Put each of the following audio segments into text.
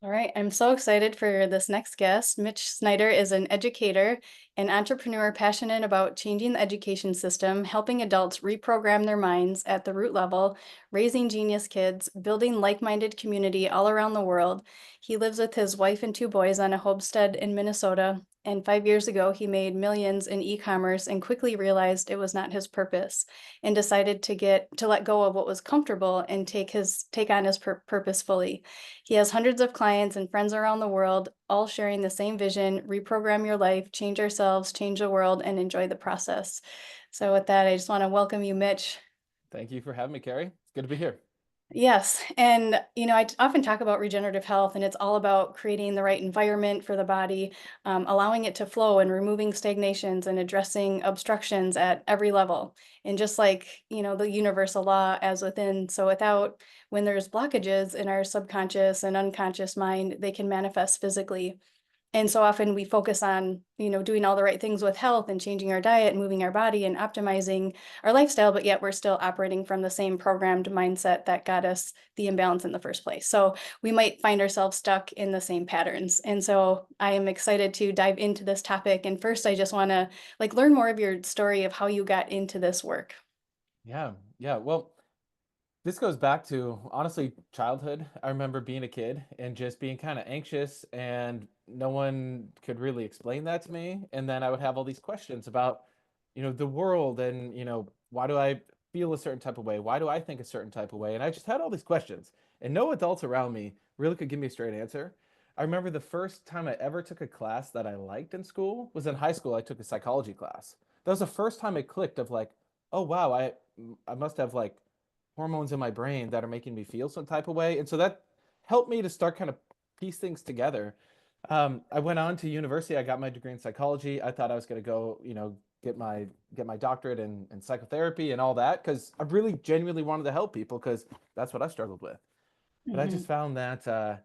All right, I'm so excited for this next guest. Mitch Snyder is an educator and entrepreneur passionate about changing the education system, helping adults reprogram their minds at the root level, raising genius kids, building like-minded community all around the world. He lives with his wife and two boys on a homestead in Minnesota, and 5 years ago he made millions in e-commerce and quickly realized it was not his purpose and decided to let go of what was comfortable and take on his purpose fully. He has hundreds of clients and friends around the world, all sharing the same vision: reprogram your life, change ourselves, change the world, and enjoy the process. So, with that, I just want to welcome you, Mitch. Thank you for having me, Carrie. It's good to be here. Yes. And, often talk about regenerative health, and it's all about creating the right environment for the body, allowing it to flow and removing stagnations and addressing obstructions at every level. And just like, the universal law as within, so without, when there's blockages in our subconscious and unconscious mind, they can manifest physically. And so often we focus on, doing all the right things with health and changing our diet, moving our body and optimizing our lifestyle, but yet we're still operating from the same programmed mindset that got us the imbalance in the first place. So we might find ourselves stuck in the same patterns. And so I am excited to dive into this topic. And first, I just want to learn more of your story of how you got into this work. Yeah. Well, this goes back to honestly childhood. I remember being a kid and just being kind of anxious, and no one could really explain that to me. And then I would have all these questions about, the world and, why do I feel a certain type of way? Why do I think a certain type of way? And I just had all these questions, and no adults around me really could give me a straight answer. I remember the first time I ever took a class that I liked in school was in high school. I took a psychology class. That was the first time it clicked of like, oh wow, I must have like hormones in my brain that are making me feel some type of way. And so that helped me to start kind of piece things together. I went on to university. I got my degree in psychology. I thought I was going to go, get my doctorate in psychotherapy and all that because I really genuinely wanted to help people because that's what I struggled with. But I Hmm. just found that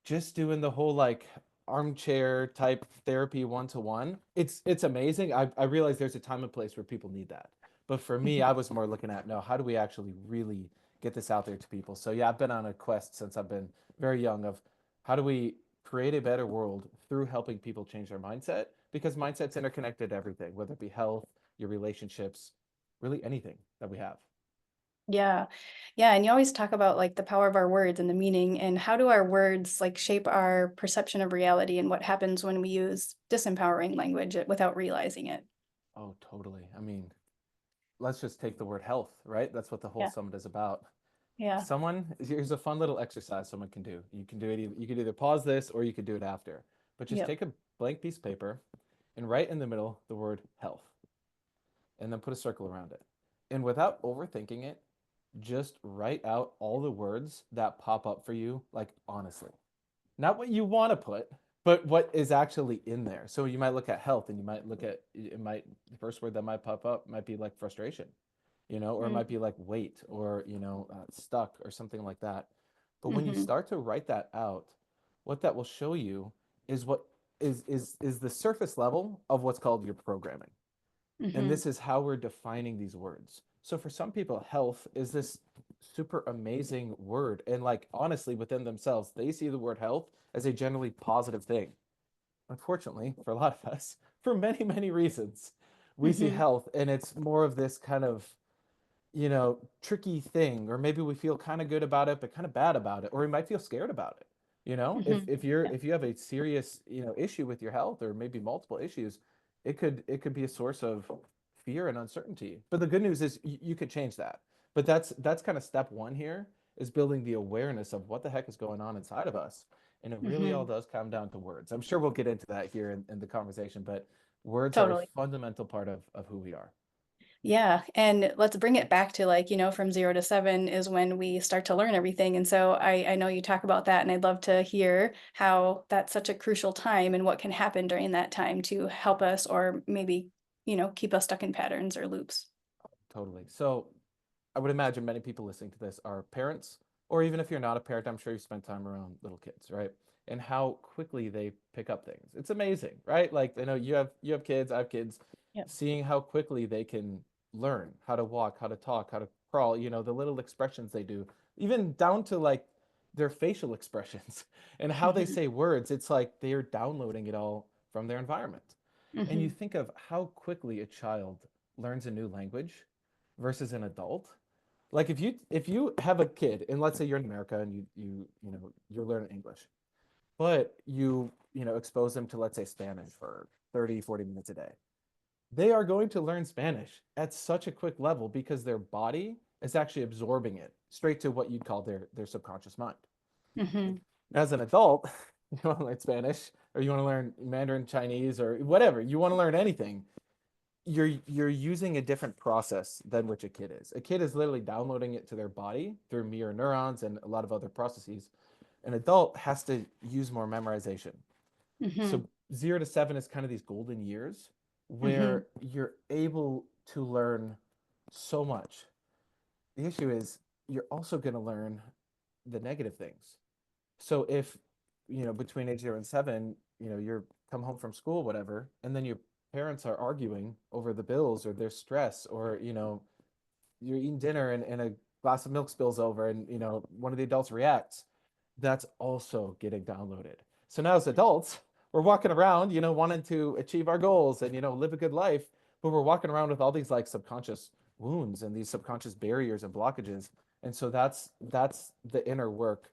just doing the whole like armchair type therapy one to one, it's amazing. I realize there's a time and place where people need that. But for me, I was more looking at no, how do we actually really get this out there to people? So yeah, I've been on a quest since I've been very young of how do we create a better world through helping people change their mindset because mindset's interconnected to everything, whether it be health, your relationships, really anything that we have. Yeah. Yeah, and you always talk about the power of our words and the meaning, and how do our words shape our perception of reality, and what happens when we use disempowering language without realizing it. Oh, totally. I mean, let's just take the word health, right? That's what the whole Yeah. summit is about. Yeah. Here's a fun little exercise someone can do. You can do it, you could either pause this or you could do it after. But just Yep. take a blank piece of paper and write in the middle the word health and then put a circle around it. And without overthinking it, just write out all the words that pop up for you, like honestly. Not what you want to put, but what is actually in there. So you might look at health and you might look at it might the first word that might pop up might be like frustration, or it might be like weight or, stuck or something like that. But when you Mm-hmm. start to write that out, what that will show you is what is the surface level of what's called your programming. And Mm-hmm. this is how we're defining these words. So for some people, health is this super amazing word. And like honestly, within themselves, they see the word health as a generally positive thing. Unfortunately, for a lot of us, for many, many reasons, we see Mm-hmm. health and it's more of this kind of, tricky thing, or maybe we feel kind of good about it, but kind of bad about it, or we might feel scared about it. If Mm-hmm. if you're Yeah. if you have a serious, issue with your health or maybe multiple issues, it could be a source of fear and uncertainty. But the good news is you could change that. But that's kind of step one here is building the awareness of what the heck is going on inside of us. And it really all Mm-hmm. does come down to words. I'm sure we'll get into that here in the conversation, but words are a Totally. fundamental part of who we are. Yeah. And let's bring it back to from 0 to 7 is when we start to learn everything. And so I know you talk about that, and I'd love to hear how that's such a crucial time and what can happen during that time to help us, or maybe, keep us stuck in patterns or loops. Totally. So I would imagine many people listening to this are parents, or even if you're not a parent, I'm sure you spend time around little kids, right? And how quickly they pick up things. It's amazing, right? Like I know you have kids, I have kids, Yep. seeing how quickly they can learn how to walk, how to talk, how to crawl, the little expressions they do, even down to like their facial expressions and how they Mhm. say words. It's like they're downloading it all from their environment. And you Mhm. think of how quickly a child learns a new language versus an adult. Like if you have a kid, and let's say you're in America and you're learning English, but you expose them to, let's say, Spanish for 30, 40 minutes a day, they are going to learn Spanish at such a quick level because their body is actually absorbing it straight to what you'd call their subconscious mind. Mhm. As an adult, you want to learn Spanish or you want to learn Mandarin Chinese or whatever, you want to learn anything, you're using a different process than which a kid is. A kid is literally downloading it to their body through mirror neurons and a lot of other processes. An adult has to use more memorization. So Mhm. 0 to 7 is kind of these golden years Mhm. where you're able to learn so much. The issue is you're also going to learn the negative things. So if, between age 0 and 7, you're come home from school, whatever, and then your parents are arguing over the bills or their stress, or, you're eating dinner and a glass of milk spills over and, one of the adults reacts, that's also getting downloaded. So now as adults, we're walking around, wanting to achieve our goals and, live a good life, but we're walking around with all these like subconscious wounds and these subconscious barriers and blockages. And so that's the inner work.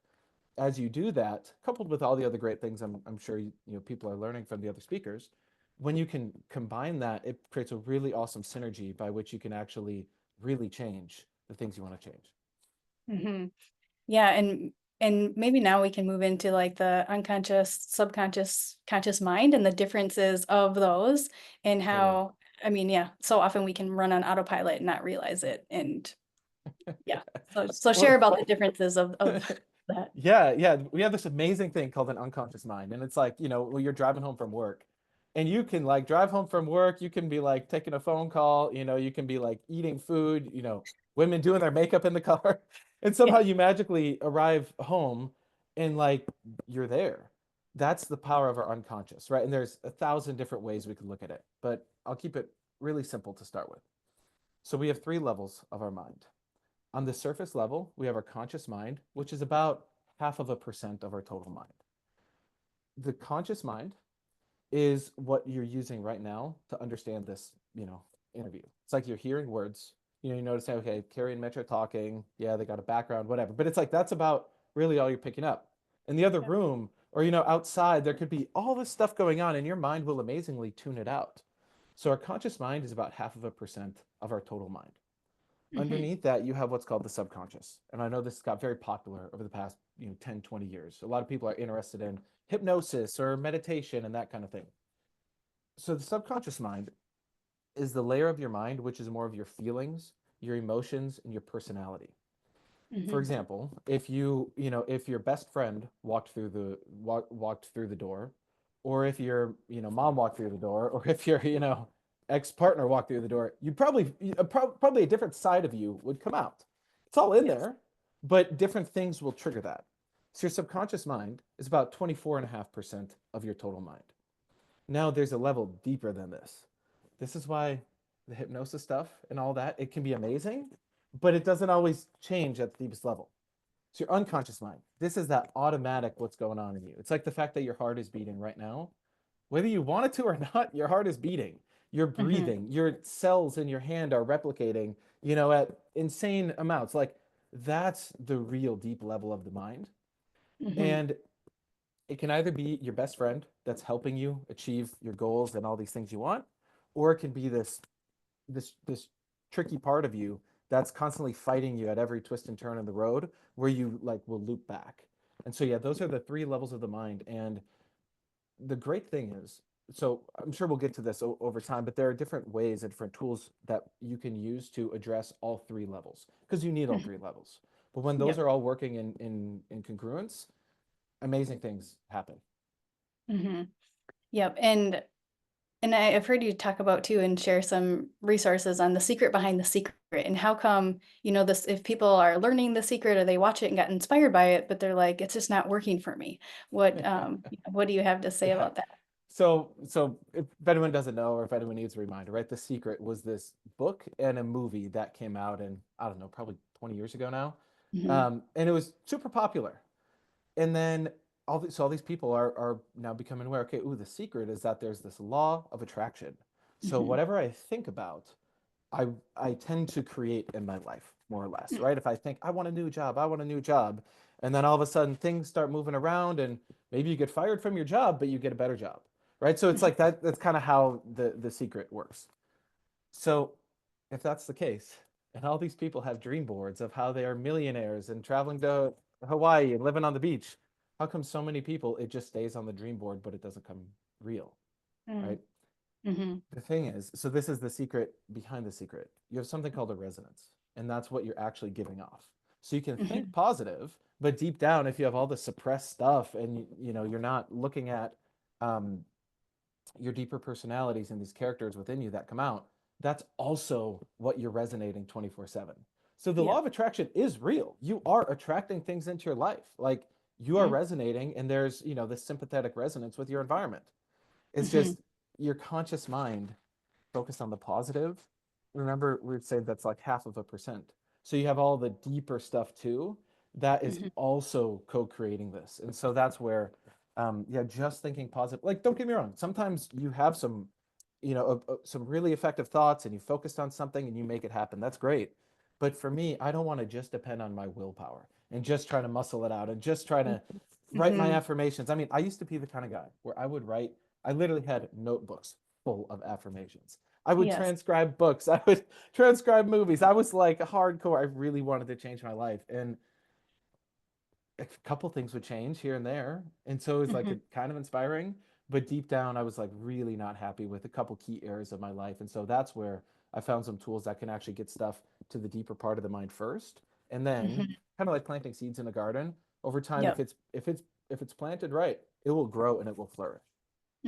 As you do that, coupled with all the other great things I'm sure people are learning from the other speakers, when you can combine that, it creates a really awesome synergy by which you can actually really change the things you want to change. Mhm. Yeah, and maybe now we can move into like the unconscious, subconscious, conscious mind and the differences of those and Totally. how, I mean, yeah, so often we can run on autopilot and not realize it. And yeah, so share Well, about the differences of that. yeah, yeah. We have this amazing thing called an unconscious mind. And it's like, when you're driving home from work and you can like drive home from work, you can be like taking a phone call, you can be like eating food, women doing their makeup in the car. And Yeah. somehow you magically arrive home and like you're there. That's the power of our unconscious, right? And there's 1,000 different ways we can look at it, but I'll keep it really simple to start with. So we have 3 levels of our mind. On the surface level, we have our conscious mind, which is about 0.5% of our total mind. The conscious mind is what you're using right now to understand this, interview. It's like you're hearing words. You notice, okay, Carrie and Mitch are talking. Yeah, they got a background, whatever. But it's like that's about really all you're picking up. In the other Yeah. room, or outside, there could be all this stuff going on, and your mind will amazingly tune it out. So our conscious mind is about 0.5% of our total mind. Mhm. Underneath that, you have what's called the subconscious. And I know this got very popular over the past 10, 20 years. A lot of people are interested in hypnosis or meditation and that kind of thing. So the subconscious mind is the layer of your mind which is more of your feelings, your emotions, and your personality. For Mhm. example, if your best friend walked through the door, or if your mom walked through the door, or if your ex-partner walked through the door, you'd probably a different side of you would come out. It's all in Yes. there, but different things will trigger that. So your subconscious mind is about 24.5% of your total mind. Now there's a level deeper than this. This is why the hypnosis stuff and all that, it can be amazing, but it doesn't always change at the deepest level. So your unconscious mind, this is that automatic what's going on in you. It's like the fact that your heart is beating right now. Whether you want it to or not, your heart is beating. You're Mhm. breathing. Your cells in your hand are replicating, at insane amounts. Like that's the real deep level of the mind. Mhm. And it can either be your best friend that's helping you achieve your goals and all these things you want, or it can be this tricky part of you that's constantly fighting you at every twist and turn in the road where you like will loop back. And so yeah, those are the 3 levels of the mind. And the great thing is, so I'm sure we'll get to this over time, but there are different ways and different tools that you can use to address all 3 levels because you need all Mhm. 3 levels. But when those Yep. are all working in congruence, amazing things happen. Mhm. Yep. And I've heard you talk about too and share some resources on the secret behind the secret and how come, this if people are learning the secret or they watch it and got inspired by it, but they're like, it's just not working for me. What do you have to say Yeah. about that? So if anyone doesn't know or if anyone needs a reminder, right? The Secret was this book and a movie that came out in, I don't know, probably 20 years ago now. Hmm. And it was super popular. And then all these people are now becoming aware, okay, ooh, the secret is that there's this law of attraction. So Mhm. whatever I think about, I I tend to create in my life, more or less, Mm. right? If I think I want a new job, I want a new job, and then all of a sudden things start moving around and maybe you get fired from your job, but you get a better job, right? So it's Mhm. like that's kind of how the secret works. So if that's the case, and all these people have dream boards of how they are millionaires and traveling to Hawaii and living on the beach, how come so many people it just stays on the dream board, but it doesn't come real, Mm. right? Mhm. The thing is, so this is the secret behind the secret. You have something called a resonance, and that's what you're actually giving off. So you can think Mhm. positive, but deep down, if you have all the suppressed stuff and you know you're not looking at um, your deeper personalities and these characters within you that come out, that's also what you're resonating 24/7. So the law Yeah. of attraction is real. You are attracting things into your life. Like you are Mhm. resonating, and there's, you know, this sympathetic resonance with your environment. It's Mhm. just your conscious mind focused on the positive. Remember, we'd say that's like half of a percent. So you have all the deeper stuff too that is Mhm. also co-creating this. And so that's where, yeah, just thinking positive. Like, don't get me wrong. Sometimes you have some, you know, some really effective thoughts, and you focused on something and you make it happen. That's great. But for me, I don't want to just depend on my willpower and just try to muscle it out and just try to write my Mhm. affirmations. I mean, I used to be the kind of guy where I would write, I literally had notebooks full of affirmations. I would Yes. transcribe books. I would transcribe movies. I was like hardcore. I really wanted to change my life. And a couple things would change here and there. And so it was like a Mhm. kind of inspiring. But deep down, I was like really not happy with a couple key areas of my life. And so that's where I found some tools that can actually get stuff to the deeper part of the mind first. And then Mhm. kind of like planting seeds in a garden, over time, Yep. if it's planted right, it will grow and it will flourish.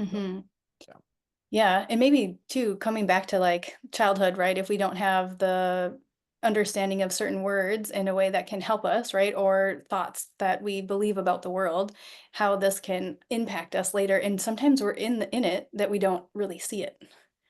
So Mhm. yeah. Yeah, and maybe too, coming back to like childhood, right? If we don't have the understanding of certain words in a way that can help us, right? Or thoughts that we believe about the world, how this can impact us later. And sometimes we're in it that we don't really see it.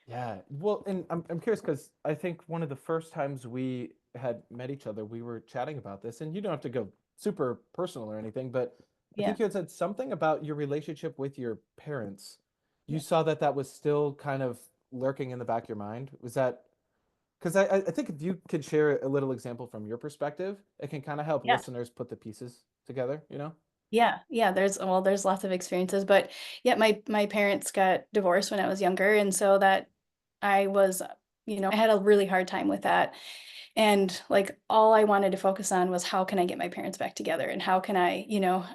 Yeah. Well, and I'm curious because I think one of the first times we had met each other, we were chatting about this, and you don't have to go super personal or anything, but I Yeah. think you had said something about your relationship with your parents. You Yeah. saw that that was still kind of lurking in the back of your mind. Was that because I think if you could share a little example from your perspective, it can kind of help Yeah. listeners put the pieces together, you know? Yeah, yeah, there's lots of experiences, but yeah, my parents got divorced when I was younger, and so that I was, I had a really hard time with that. And like all I wanted to focus on was how can I get my parents back together and how can I,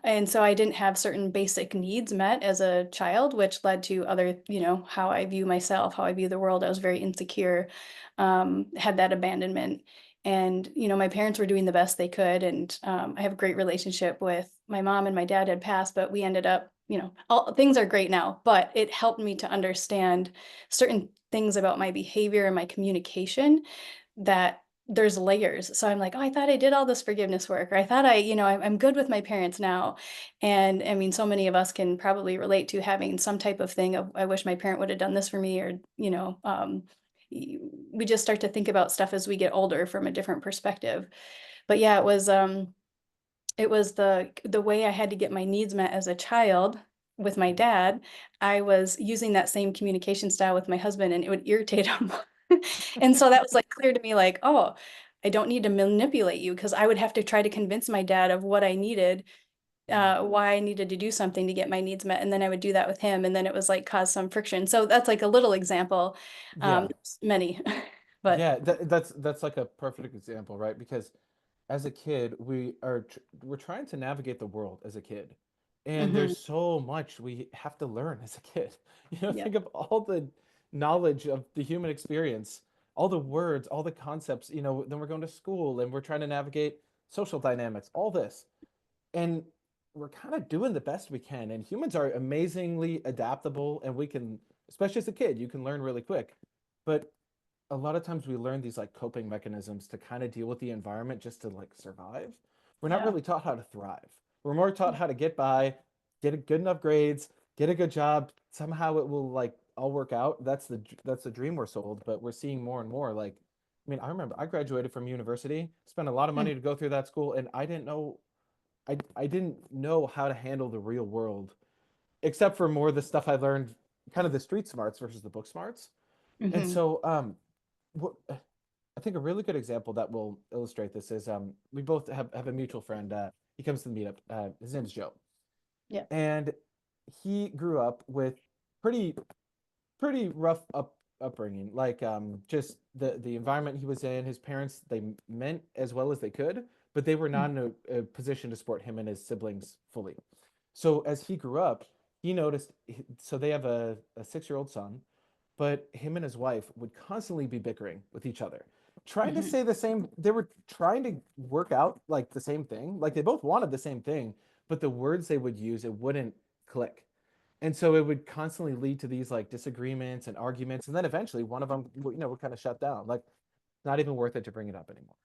and so I didn't have certain basic needs met as a child, which led to other, how I view myself, how I view the world. I was very insecure, had that abandonment. And, my parents were doing the best they could. And I have a great relationship with my mom, and my dad had passed, but we ended up, all things are great now, but it helped me to understand certain things about my behavior and my communication that there's layers. So I'm like, oh, I thought I did all this forgiveness work, or I thought I'm good with my parents now. And I mean, so many of us can probably relate to having some type of thing of, I wish my parent would have done this for me, or, we just start to think about stuff as we get older from a different perspective. But yeah, it was the way I had to get my needs met as a child with my dad. I was using that same communication style with my husband, and it would irritate him. And so that was, like, clear to me, like, "Oh, I don't need to manipulate you," because I would have to try to convince my dad of what I needed, Mm. why I needed to do something to get my needs met, and then I would do that with him, and then it was, like, cause some friction. So that's, like, a little example, Yeah. there's many, but Yeah, that's like a perfect example, right? Because as a kid, we're trying to navigate the world as a kid. And Mhm, there's so much we have to learn as a kid. You know, yeah, think of all the knowledge of the human experience, all the words, all the concepts, you know, then we're going to school and we're trying to navigate social dynamics, all this. And we're kind of doing the best we can. And humans are amazingly adaptable, and we can, especially as a kid, you can learn really quick. But a lot of times we learn these like coping mechanisms to kind of deal with the environment just to like survive. We're not yeah, really taught how to thrive. We're more taught how to get by, get a good enough grades, get a good job. Somehow it will like all work out. That's the dream we're sold, but we're seeing more and more like I mean, I remember I graduated from university, spent a lot of mm, money to go through that school, and I didn't know I didn't know how to handle the real world, except for more of the stuff I learned, kind of the street smarts versus the book smarts. And Hmm. so, what I think a really good example that will illustrate this is, we both have a mutual friend. He comes to the meetup. His name's Joe, Yeah. and he grew up with pretty pretty rough upbringing. Like, just the environment he was in. His parents, they meant as well as they could, but they were not in a position to support him and his siblings fully. So as he grew up, he noticed. So they have a 6 year old son, but him and his wife would constantly be bickering with each other, trying to Hmm. say the same. They were trying to work out like the same thing. Like they both wanted the same thing, but the words they would use, it wouldn't click. And so it would constantly lead to these like disagreements and arguments, and then eventually one of them, would kind of shut down. Like, not even worth it to bring it up anymore,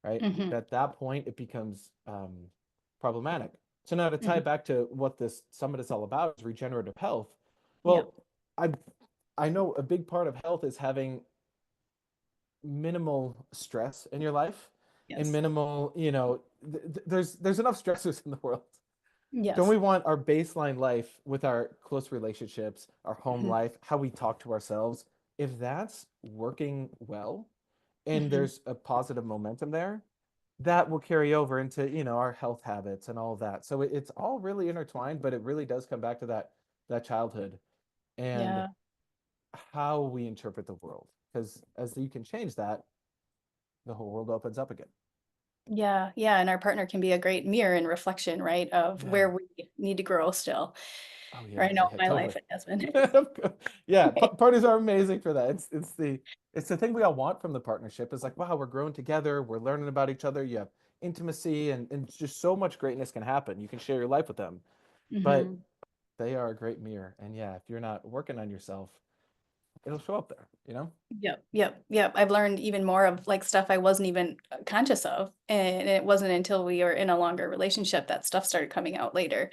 right? Hmm. At that point, it becomes problematic. So now to tie Hmm. it back to what this summit is all about, is regenerative health. Yep. Well, I I know a big part of health is having minimal stress in your life, and Yes. minimal, there's enough stressors in the world. Don't Yes. we want our baseline life with our close relationships, our home Hmm. life, how we talk to ourselves? If that's working well and Hmm. there's a positive momentum there, that will carry over into, our health habits and all of that. So it's all really intertwined, but it really does come back to that childhood and Yeah. how we interpret the world. Because as you can change that, the whole world opens up again. Yeah. Yeah. And our partner can be a great mirror and reflection, right, of Yeah. where we need to grow still. Oh Or yeah, I know yeah, in my totally. life it has been. Yeah, parties are amazing for that. It's the thing we all want from the partnership. Is like, wow, we're growing together, we're learning about each other. You have intimacy, and just so much greatness can happen. You can share your life with them, but Hmm. they are a great mirror. And yeah, if you're not working on yourself, it'll show up there. Yep, yep, yep. I've learned even more of like stuff I wasn't even conscious of. And it wasn't until we were in a longer relationship that stuff started coming out later.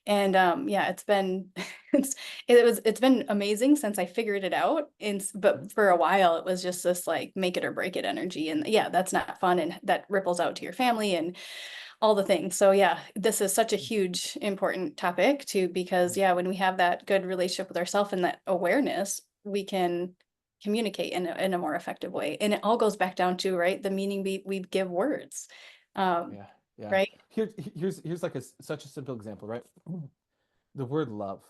And yeah, it's been it's been amazing since I figured it out. But for a while it was just this like make it or break it energy. And yeah, that's not fun and that ripples out to your family and all the things. So yeah, this is such a huge important topic too, because yeah, when we have that good relationship with ourselves and that awareness, we can communicate in a more effective way. And it all goes back down to, right, the meaning we give words. Um, Yeah, yeah. right? Here's like such a simple example, right? The word love.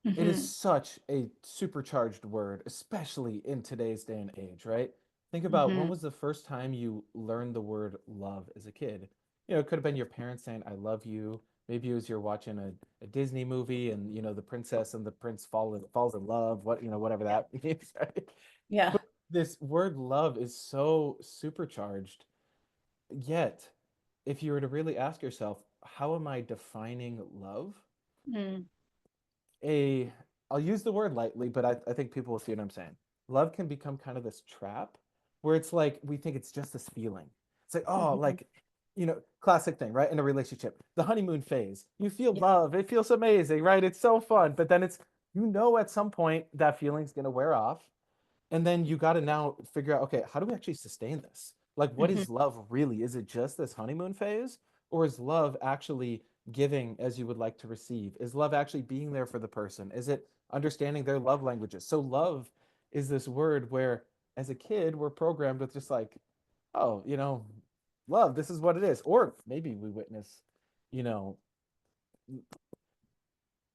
It is Hmm. such a supercharged word, especially in today's day and age, right? Think about, when Hmm. was the first time you learned the word love as a kid? It could have been your parents saying, I love you. Maybe it was you're watching a Disney movie, and the princess and the prince falls in love, whatever Yeah. that means, right? Yeah. But this word love is so supercharged. Yet, if you were to really ask yourself, how am I defining love? Mm. a I'll use the word lightly, but I think people will see what I'm saying. Love can become kind of this trap where it's like we think it's just this feeling. It's like, oh, Hmm. like, classic thing, right? In a relationship, the honeymoon phase. You feel Yeah. love, it feels amazing, right? It's so fun. But then at some point that feeling's gonna wear off. And then you got to now figure out, okay, how do we actually sustain this? Like, what Hmm. is love really? Is it just this honeymoon phase? Or is love actually giving as you would like to receive? Is love actually being there for the person? Is it understanding their love languages? So, love is this word where, as a kid, we're programmed with just like, oh, love, this is what it is. Or maybe we witness, you know,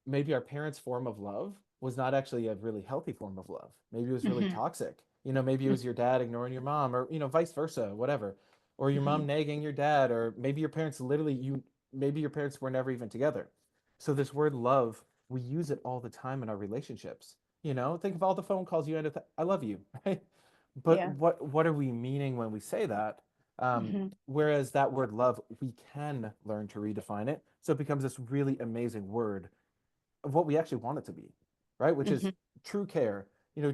maybe our parents' form of love was not actually a really healthy form of love. Maybe it was really Hmm. toxic. Maybe it was your dad ignoring your mom, or vice versa, whatever. Or your Hmm. mom nagging your dad, or maybe your parents literally maybe your parents were never even together. So this word love, we use it all the time in our relationships. Think of all the phone calls you end with I love you, right? But Yeah. what are we meaning when we say that? Hmm. Whereas that word love, we can learn to redefine it. So it becomes this really amazing word of what we actually want it to be, right? Which is Hmm. true care,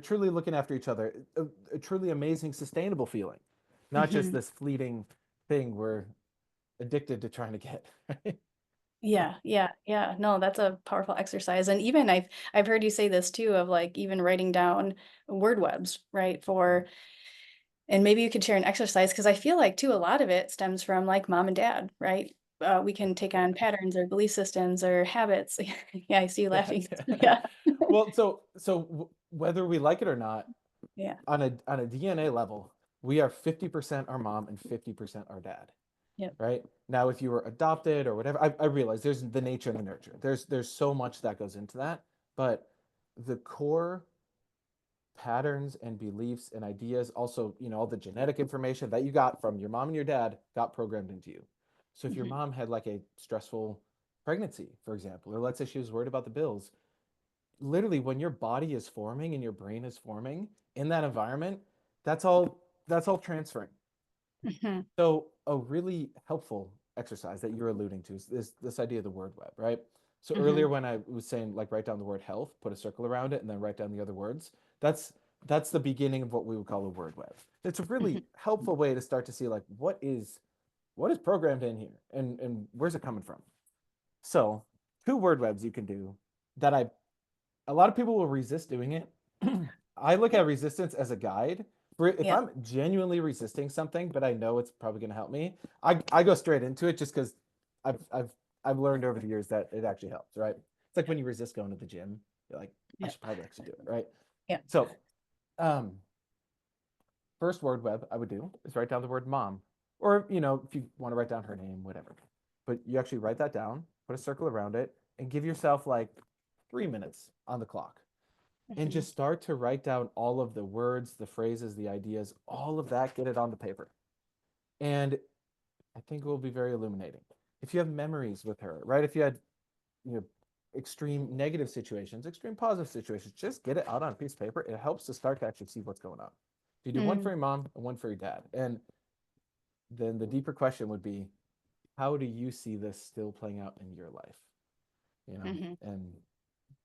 truly looking after each other, a truly amazing, sustainable feeling, not just Hmm. this fleeting thing we're addicted to trying to get. Right? Yeah, yeah, yeah. No, that's a powerful exercise. And even I've heard you say this too of like even writing down word webs, right? And maybe you could share an exercise because I feel like too a lot of it stems from like mom and dad, right? we can take on patterns or belief systems or habits. Yeah, I see you Yeah, laughing. yeah. Yeah. Well, whether we like it or not, Yeah. on a DNA level, we are 50% our mom and 50% our dad. Yep. Right? Now, if you were adopted or whatever, I realize there's the nature and the nurture. There's so much that goes into that, but the core patterns and beliefs and ideas, also, all the genetic information that you got from your mom and your dad got programmed into you. So if your Mhm. mom had like a stressful pregnancy, for example, or let's say she was worried about the bills, literally when your body is forming and your brain is forming in that environment, that's all transferring. Mhm. So a really helpful exercise that you're alluding to is this idea of the word web, right? So earlier Mhm. when I was saying like write down the word health, put a circle around it, and then write down the other words, that's the beginning of what we would call a word web. It's a really Mhm. helpful way to start to see like what is programmed in here and where's it coming from. So two word webs you can do that a lot of people will resist doing it. I look Yep. at resistance as a guide. For if Yep. I'm genuinely resisting something, but I know it's probably going to help me, I go straight into it just because I've I've I've learned over the years that it actually helps, right? It's like when you resist going to the gym, you're like, I Yep. should probably actually do it, right? Yep. So, um, first word web I would do is write down the word mom, or if you want to write down her name, whatever. But you actually write that down, put a circle around it, and give yourself like 3 minutes on the clock and Mhm. just start to write down all of the words, the phrases, the ideas, all of that, get it on the paper. And I think it will be very illuminating. If you have memories with her, right? If you had, you know, extreme negative situations, extreme positive situations, just get it out on a piece of paper. It helps to start to actually see what's going on. You do one for Mm. your mom and one for your dad. And then the deeper question would be, how do you see this still playing out in your life? Mhm. And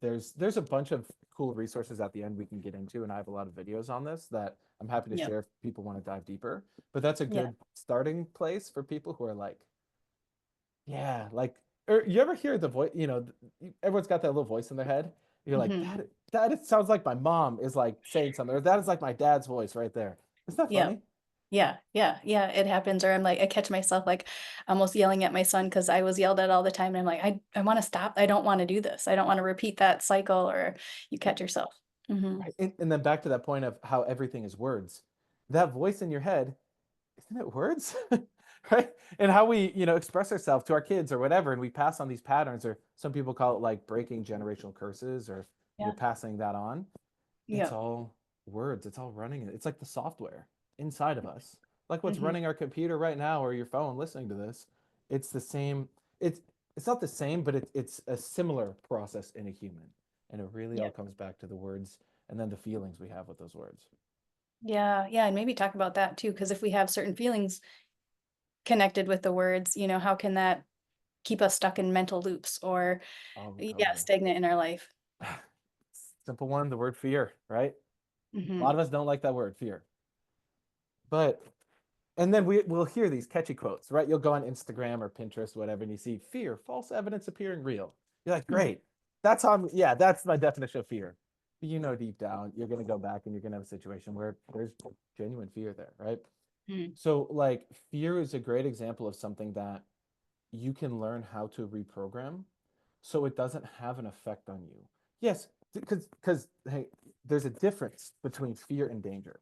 there's a bunch of cool resources at the end we can get into, and I have a lot of videos on this that I'm happy to Yep. share if people want to dive deeper. But that's a Yeah. good starting place for people who are like, yeah, like, or you ever hear the voice? Everyone's got that little voice in their head. You're like, Mhm. that sounds like my mom is like saying something, or that is like my dad's voice right there. Isn't that Yep. funny? Yeah, yeah, yeah, it happens, or I'm like, I catch myself like almost yelling at my son because I was yelled at all the time. And I'm like, I want to stop. I don't want to do this. I don't want to repeat that cycle, or you catch yourself. Hmm. Right. And then back to that point of how everything is words. That voice in your head, isn't it words? Right? And how we, express ourselves to our kids or whatever, and we pass on these patterns, or some people call it like breaking generational curses, or Yeah. passing that on. It's Yep. all words. It's all running. It's like the software inside of us. Like what's Hmm. running our computer right now or your phone listening to this. It's the same. It's it's not the same, but it's a similar process in a human. And it really all Yep. comes back to the words and then the feelings we have with those words. Yeah. Yeah. And maybe talk about that too, because if we have certain feelings connected with the words, how can that keep us stuck in mental loops or, Oh, yeah, totally. stagnant in our life? Simple one, the word fear, right? A lot Hmm. of us don't like that word, fear. But and then we'll hear these catchy quotes, right? You'll go on Instagram or Pinterest, whatever, and you see fear, false evidence appearing real. You're like, Hmm. great. That's my definition of fear. But deep down, you're gonna go back and you're gonna have a situation where there's genuine fear there, right? Hmm. So like fear is a great example of something that you can learn how to reprogram so it doesn't have an effect on you. Yes, because hey, there's a difference between fear and danger.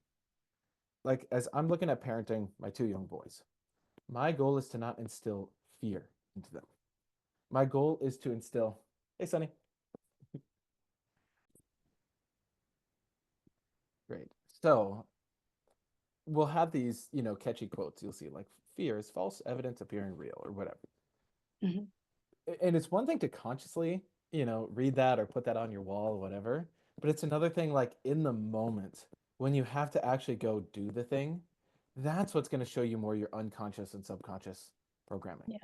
Like as I'm looking at parenting my two young boys, my goal is to not instill fear into them. My goal is to instill, hey, Sonny, great. So we'll have these, catchy quotes you'll see like fear is false evidence appearing real or whatever. Hmm. And it's one thing to consciously, read that or put that on your wall or whatever. But it's another thing like in the moment when you have to actually go do the thing, that's what's going to show you more your unconscious and subconscious programming. Yeah.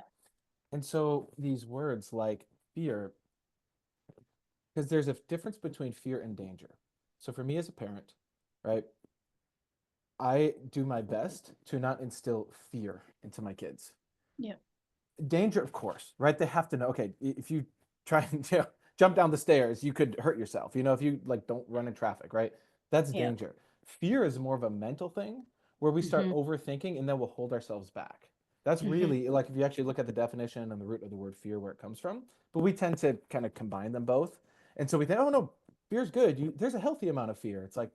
And so these words like fear, because there's a difference between fear and danger. So for me as a parent, right, I do my best to not instill fear into my kids. Yeah. Danger, of course, right? They have to know, okay, if you try and jump down the stairs, you could hurt yourself. If you like don't run in traffic, right? That's Yeah. danger. Fear is more of a mental thing where we start Hmm. overthinking and then we'll hold ourselves back. That's Hmm. really like if you actually look at the definition and the root of the word fear, where it comes from. But we tend to kind of combine them both, and so we think, oh no, fear's good. There's a healthy amount of fear. It's like,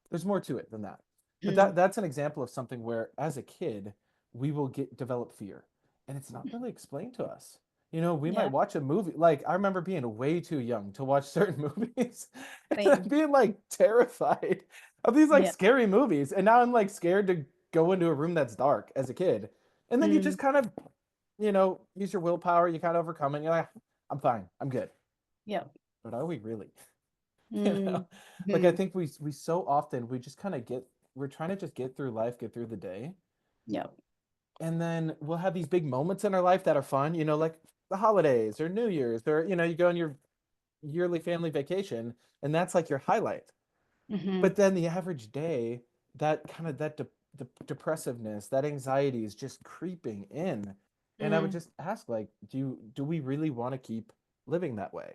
there's more to it than that. But that's an example of something where, as a kid, we will get develop fear, and it's not really explained to us. We might Yeah, watch a movie. Like I remember being way too young to watch certain movies, and then same. being like terrified of these like Yeah. scary movies, and now I'm like scared to go into a room that's dark as a kid. And then you Mm, just kind of, use your willpower. You kind of overcome it. And you're like, I'm fine. I'm good. yeah. But are we really? you know Mm, like I mhm. think we so often we just kind of we're trying to just get through life, get through the day, Yeah. and then we'll have these big moments in our life that are fun, like the holidays or New Year's, or you go on your yearly family vacation, and that's like your highlight. Hmm. But then the average day, that kind of the depressiveness, that anxiety is just creeping in. And I would Mm, just ask, like, do we really want to keep living that way?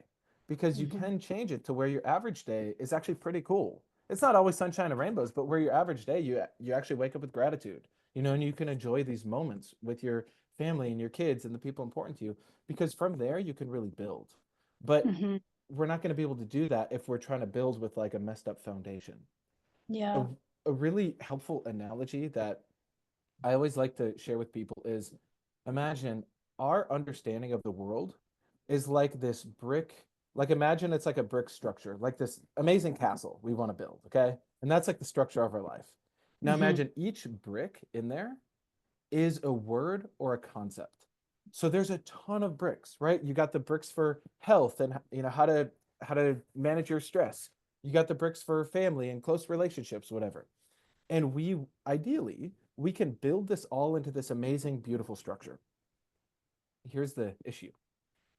Because you hmm. can change it to where your average day is actually pretty cool. It's not always sunshine and rainbows, but where your average day, you actually wake up with gratitude, and you can enjoy these moments with your family and your kids and the people important to you, because from there you can really build. But Hmm. we're not going to be able to do that if we're trying to build with like a messed up foundation. A, Yeah. a really helpful analogy that I always like to share with people is, imagine our understanding of the world is like this brick, like imagine it's like a brick structure, like this amazing castle we want to build, okay? And that's like the structure of our life. Now Hmm. imagine each brick in there is a word or a concept. So there's a ton of bricks, right? You got the bricks for health and how to manage your stress. You got the bricks for family and close relationships, whatever. And ideally we can build this all into this amazing, beautiful structure. Here's the issue: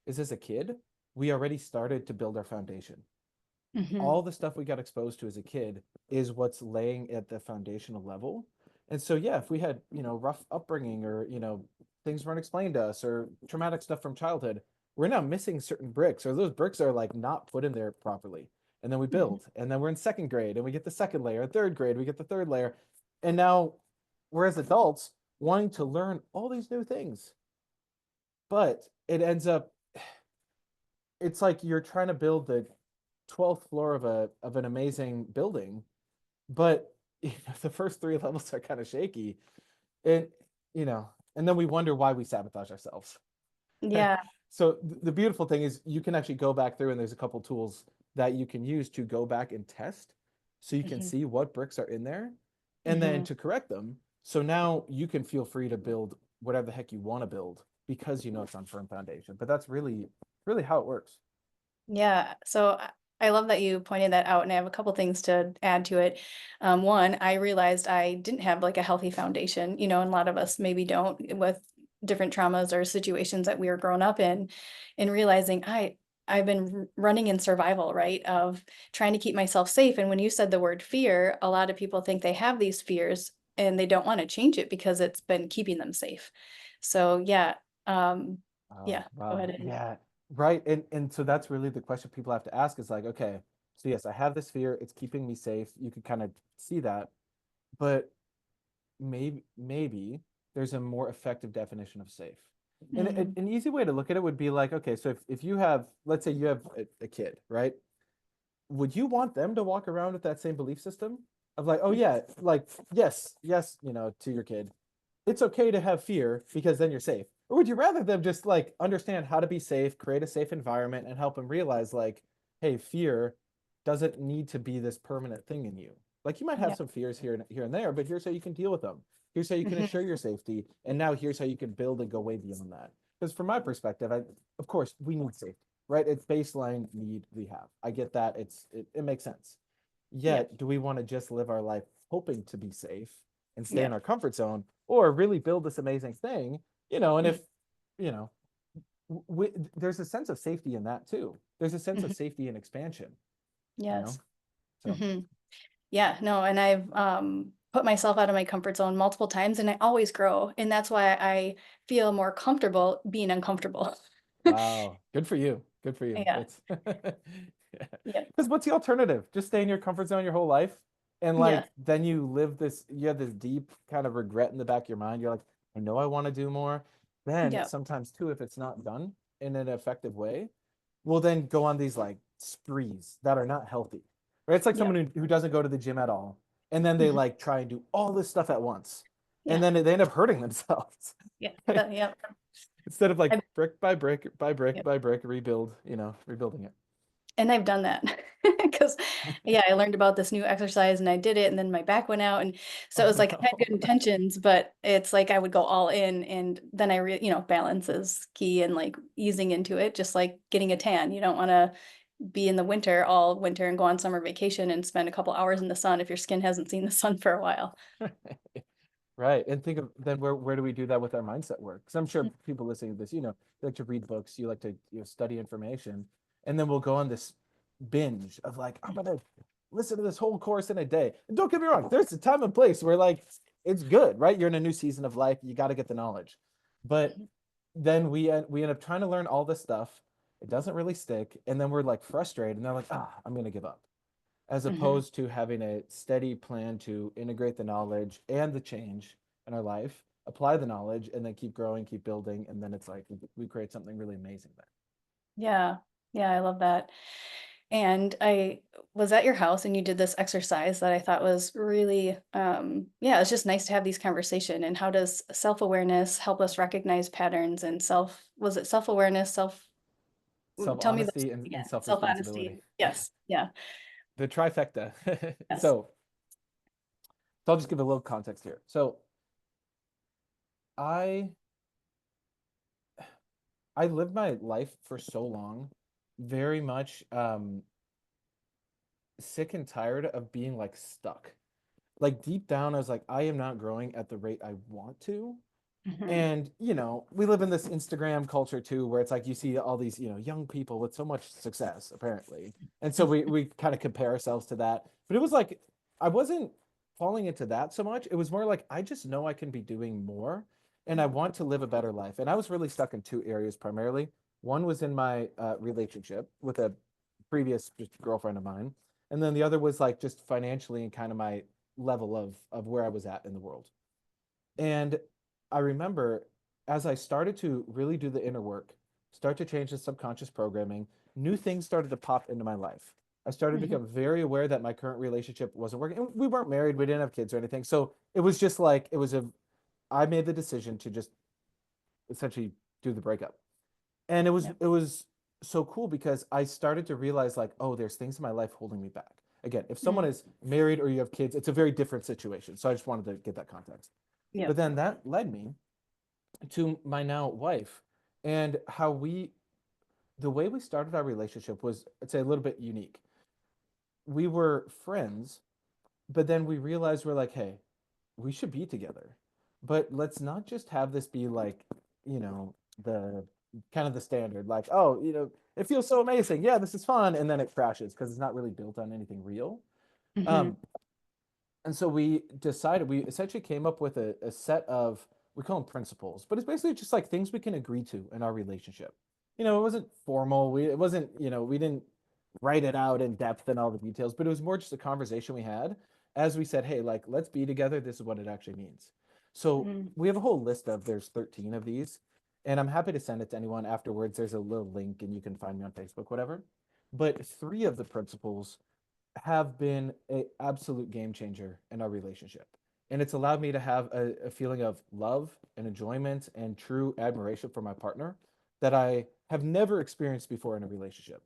is as a kid, we already started to build our foundation. Hmm. All the stuff we got exposed to as a kid is what's laying at the foundational level. And so, yeah, if we had, rough upbringing, or, things weren't explained to us, or traumatic stuff from childhood, we're now missing certain bricks, or those bricks are like not put in there properly. And then we Hmm. build, and then we're in second grade and we get the second layer, third grade, we get the third layer. And now we're, as adults, wanting to learn all these new things. But it ends up, it's like you're trying to build the 12th floor of an amazing building, but the first three levels are kind of shaky, and you know and then we wonder why we sabotage ourselves. Yeah. So the beautiful thing is you can actually go back through, and there's a couple tools that you can use to go back and test, so you can Hmm. see what bricks are in there and then Hmm. to correct them, so now you can feel free to build whatever the heck you want to build, because it's on firm foundation. But that's really how it works. Yeah. So I love that you pointed that out, and I have a couple things to add to it. One, I realized I didn't have like a healthy foundation, and a lot of us maybe don't, with different traumas or situations that we were grown up in, and realizing I've been running in survival, right? Of trying to keep myself safe. And when you said the word fear, a lot of people think they have these fears and they don't want to change it because it's been keeping them safe. So yeah, um, Oh, yeah, go wow. ahead and Yeah. Right. And so that's really the question people have to ask, is like, okay, so yes, I have this fear, it's keeping me safe. You could kind of see that, but maybe there's a more effective definition of safe. And Mhm, an easy way to look at it would be like, okay, so if you have, let's say you have a kid, right? Would you want them to walk around with that same belief system of like, oh mhm, yeah, like yes, to your kid, it's okay to have fear because then you're safe? Or would you rather them just like understand how to be safe, create a safe environment, and help them realize like, hey, fear doesn't need to be this permanent thing in you. Like you might have yeah. some fears here and there, but here's how you can deal with them. Here's how you can Mhm, ensure your safety, and now here's how you can build and go way beyond that. Because from my perspective, of course we need safety, right? It's baseline need we have. I get that. It makes sense. yeah. Yet, do we want to just live our life hoping to be safe and stay Yeah. in our comfort zone, or really build this amazing thing? And Mhm, if, you know, there's a sense of safety in that too. There's a sense of mhm. safety and expansion, you know? Yes. So, Mhm. Yeah, no, and I've put myself out of my comfort zone multiple times and I always grow. And that's why I feel more comfortable being uncomfortable. wow, good for you. Good for you. Yeah. That's Yeah. because what's the alternative? Just stay in your comfort zone your whole life, and Yes. like then you have this deep kind of regret in the back of your mind. You're like, I know I want to do more. Then Yep. sometimes too, if it's not done in an effective way, we'll then go on these like sprees that are not healthy. Right? It's like Yep. someone who doesn't go to the gym at all, and then they Mhm. like try and do all this stuff at once, and Yeah. then they end up hurting themselves. Yeah. Yep. Instead of like I've, brick by brick by brick yep. by brick rebuild, rebuilding it. And I've done that because, yeah, I learned about this new exercise and I did it, and then my back went out, and so it Oh was like I had no. good intentions, but it's like I would go all in, and then balance is key, and like easing into it, just like getting a tan. You don't want to be in the winter all winter and go on summer vacation and spend a couple hours in the sun if your skin hasn't seen the sun for a while. Right. And think of then where do we do that with our mindset work? Because I'm sure Mm. people listening to this, you like to read books, you like to study information, and then we'll go on this binge of like, I'm gonna listen to this whole course in a day. And don't get me wrong, there's a time and place where like it's good, right? You're in a new season of life, you got to get the knowledge. But then we end up trying to learn all this stuff. It doesn't really stick, and then we're like frustrated, and they're like, I'm gonna give up as Mhm. opposed to having a steady plan to integrate the knowledge and the change in our life, apply the knowledge, and then keep growing, keep building. And then it's like we create something really amazing there. Yeah. Yeah, I love that. And I was at your house and you did this exercise that I thought was really, yeah, it's just nice to have these conversation. And how does self-awareness help us recognize patterns and was it self-awareness, Self tell me those honesty and again, self responsibility. self-honesty. Yes. Yeah. The trifecta. Yes. So I'll just give a little context here. So I I lived my life for so long, very much sick and tired of being like stuck. Like deep down, I was like, I am not growing at the rate I want to. Hmm. And we live in this Instagram culture too, where it's like you see all these young people with so much success apparently, and so we kind of compare ourselves to that. But it was like I wasn't falling into that so much. It was more like I just know I can be doing more, and I want to live a better life. And I was really stuck in two areas primarily. One was in my relationship with a previous just girlfriend of mine, and then the other was like just financially and kind of my level of where I was at in the world. And I remember as I started to really do the inner work, start to change the subconscious programming, new things started to pop into my life. I started to Hmm. become very aware that my current relationship wasn't working. And we weren't married, we didn't have kids or anything. So it was just like, I made the decision to just essentially do the breakup. And Yep. it was so cool because I started to realize like, oh, there's things in my life holding me back. Again, if someone Mm. is married or you have kids, it's a very different situation. So I just wanted to get that context. But Yep. then that led me to my now wife and the way we started our relationship was, I'd say, a little bit unique. We were friends, but then we realized we're like, hey, we should be together, but let's not just have this be like, the kind of the standard, like, oh, it feels so amazing, yeah, this is fun, and then it crashes because it's not really built on anything real. Hmm. um And so we decided, we essentially came up with a set of, we call them principles, but it's basically just like things we can agree to in our relationship. It wasn't formal. It wasn't, we didn't write it out in depth and all the details, but it was more just a conversation we had as we said, hey, like, let's be together. This is what it actually means. So Hmm. we have a whole list there's 13 of these, and I'm happy to send it to anyone afterwards. There's a little link and you can find me on Facebook, whatever. But three of the principles have been an absolute game changer in our relationship. And it's allowed me to have a feeling of love and enjoyment and true admiration for my partner that I have never experienced before in a relationship.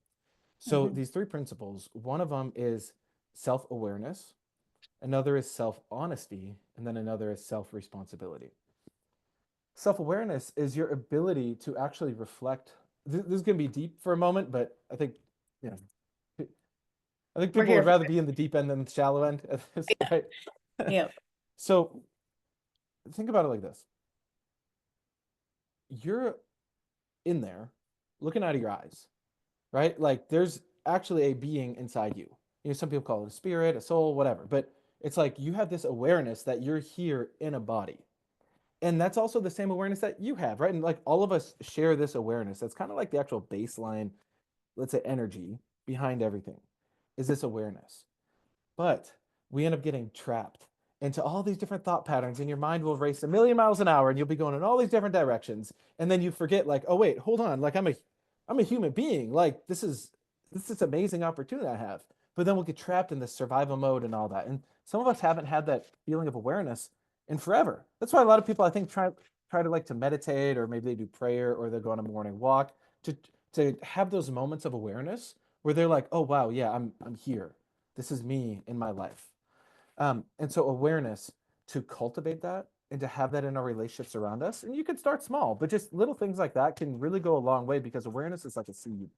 So, Hmm. these three principles, one of them is self awareness, another is self honesty, and then another is self responsibility. Self awareness is your ability to actually reflect. This is going to be deep for a moment, but you know, I think We're people here would for rather it. be in the deep end than the shallow end, Yeah. right? Yep. So think about it like this: you're in there, looking out of your eyes, right? Like there's actually a being inside you. Some people call it a spirit, a soul, whatever. But it's like you have this awareness that you're here in a body, and that's also the same awareness that you have, right? And like all of us share this awareness. That's kind of like the actual baseline, let's say, energy behind everything. Is this awareness? But we end up getting trapped into all these different thought patterns, and your mind will race a million miles an hour and you'll be going in all these different directions. And then you forget, like, oh wait, hold on, like I'm a human being. Like this is amazing opportunity I have. But then we'll get trapped in this survival mode and all that. And some of us haven't had that feeling of awareness in forever. That's why a lot of people, I think, try to like to meditate, or maybe they do prayer, or they go on a morning walk to have those moments of awareness where they're like, oh wow, yeah, I'm here. This is me in my life. And so awareness, to cultivate that and to have that in our relationships around us. And you can start small, but just little things like that can really go a long way, because awareness is like a seed,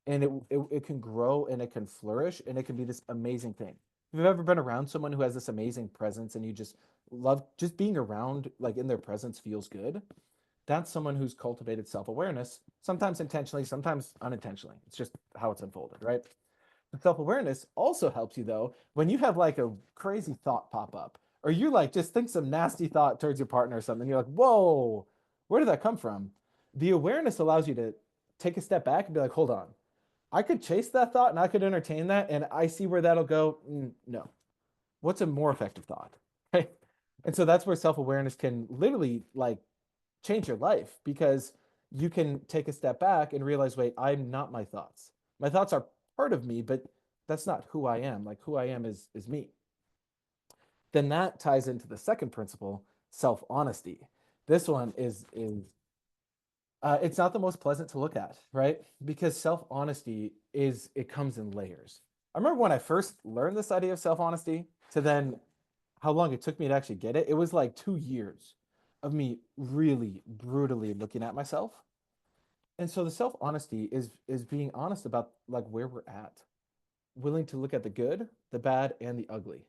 and it can grow and it can flourish and it can be this amazing thing. If you've ever been around someone who has this amazing presence and you just love just being around, like in their presence feels good, that's someone who's cultivated self-awareness, sometimes intentionally, sometimes unintentionally. It's just how it's unfolded, right? Self-awareness also helps you though when you have like a crazy thought pop up, or you like just think some nasty thought towards your partner or something. You're like, whoa, where did that come from? The awareness allows you to take a step back and be like, hold on, I could chase that thought and I could entertain that, and I see where that'll go. No, what's a more effective thought? Right. And so that's where self-awareness can literally like change your life, because you can take a step back and realize, wait, I'm not my thoughts. My thoughts are part of me, but that's not who I am. Like who I am is me. Then that ties into the second principle, self-honesty. This one is it's not the most pleasant to look at, right? Because self-honesty it comes in layers. I remember when I first learned this idea of self-honesty, to then how long it took me to actually get it. It was like 2 years of me really brutally looking at myself. And so the self-honesty is being honest about like where we're at, willing to look at the good, the bad, and the ugly.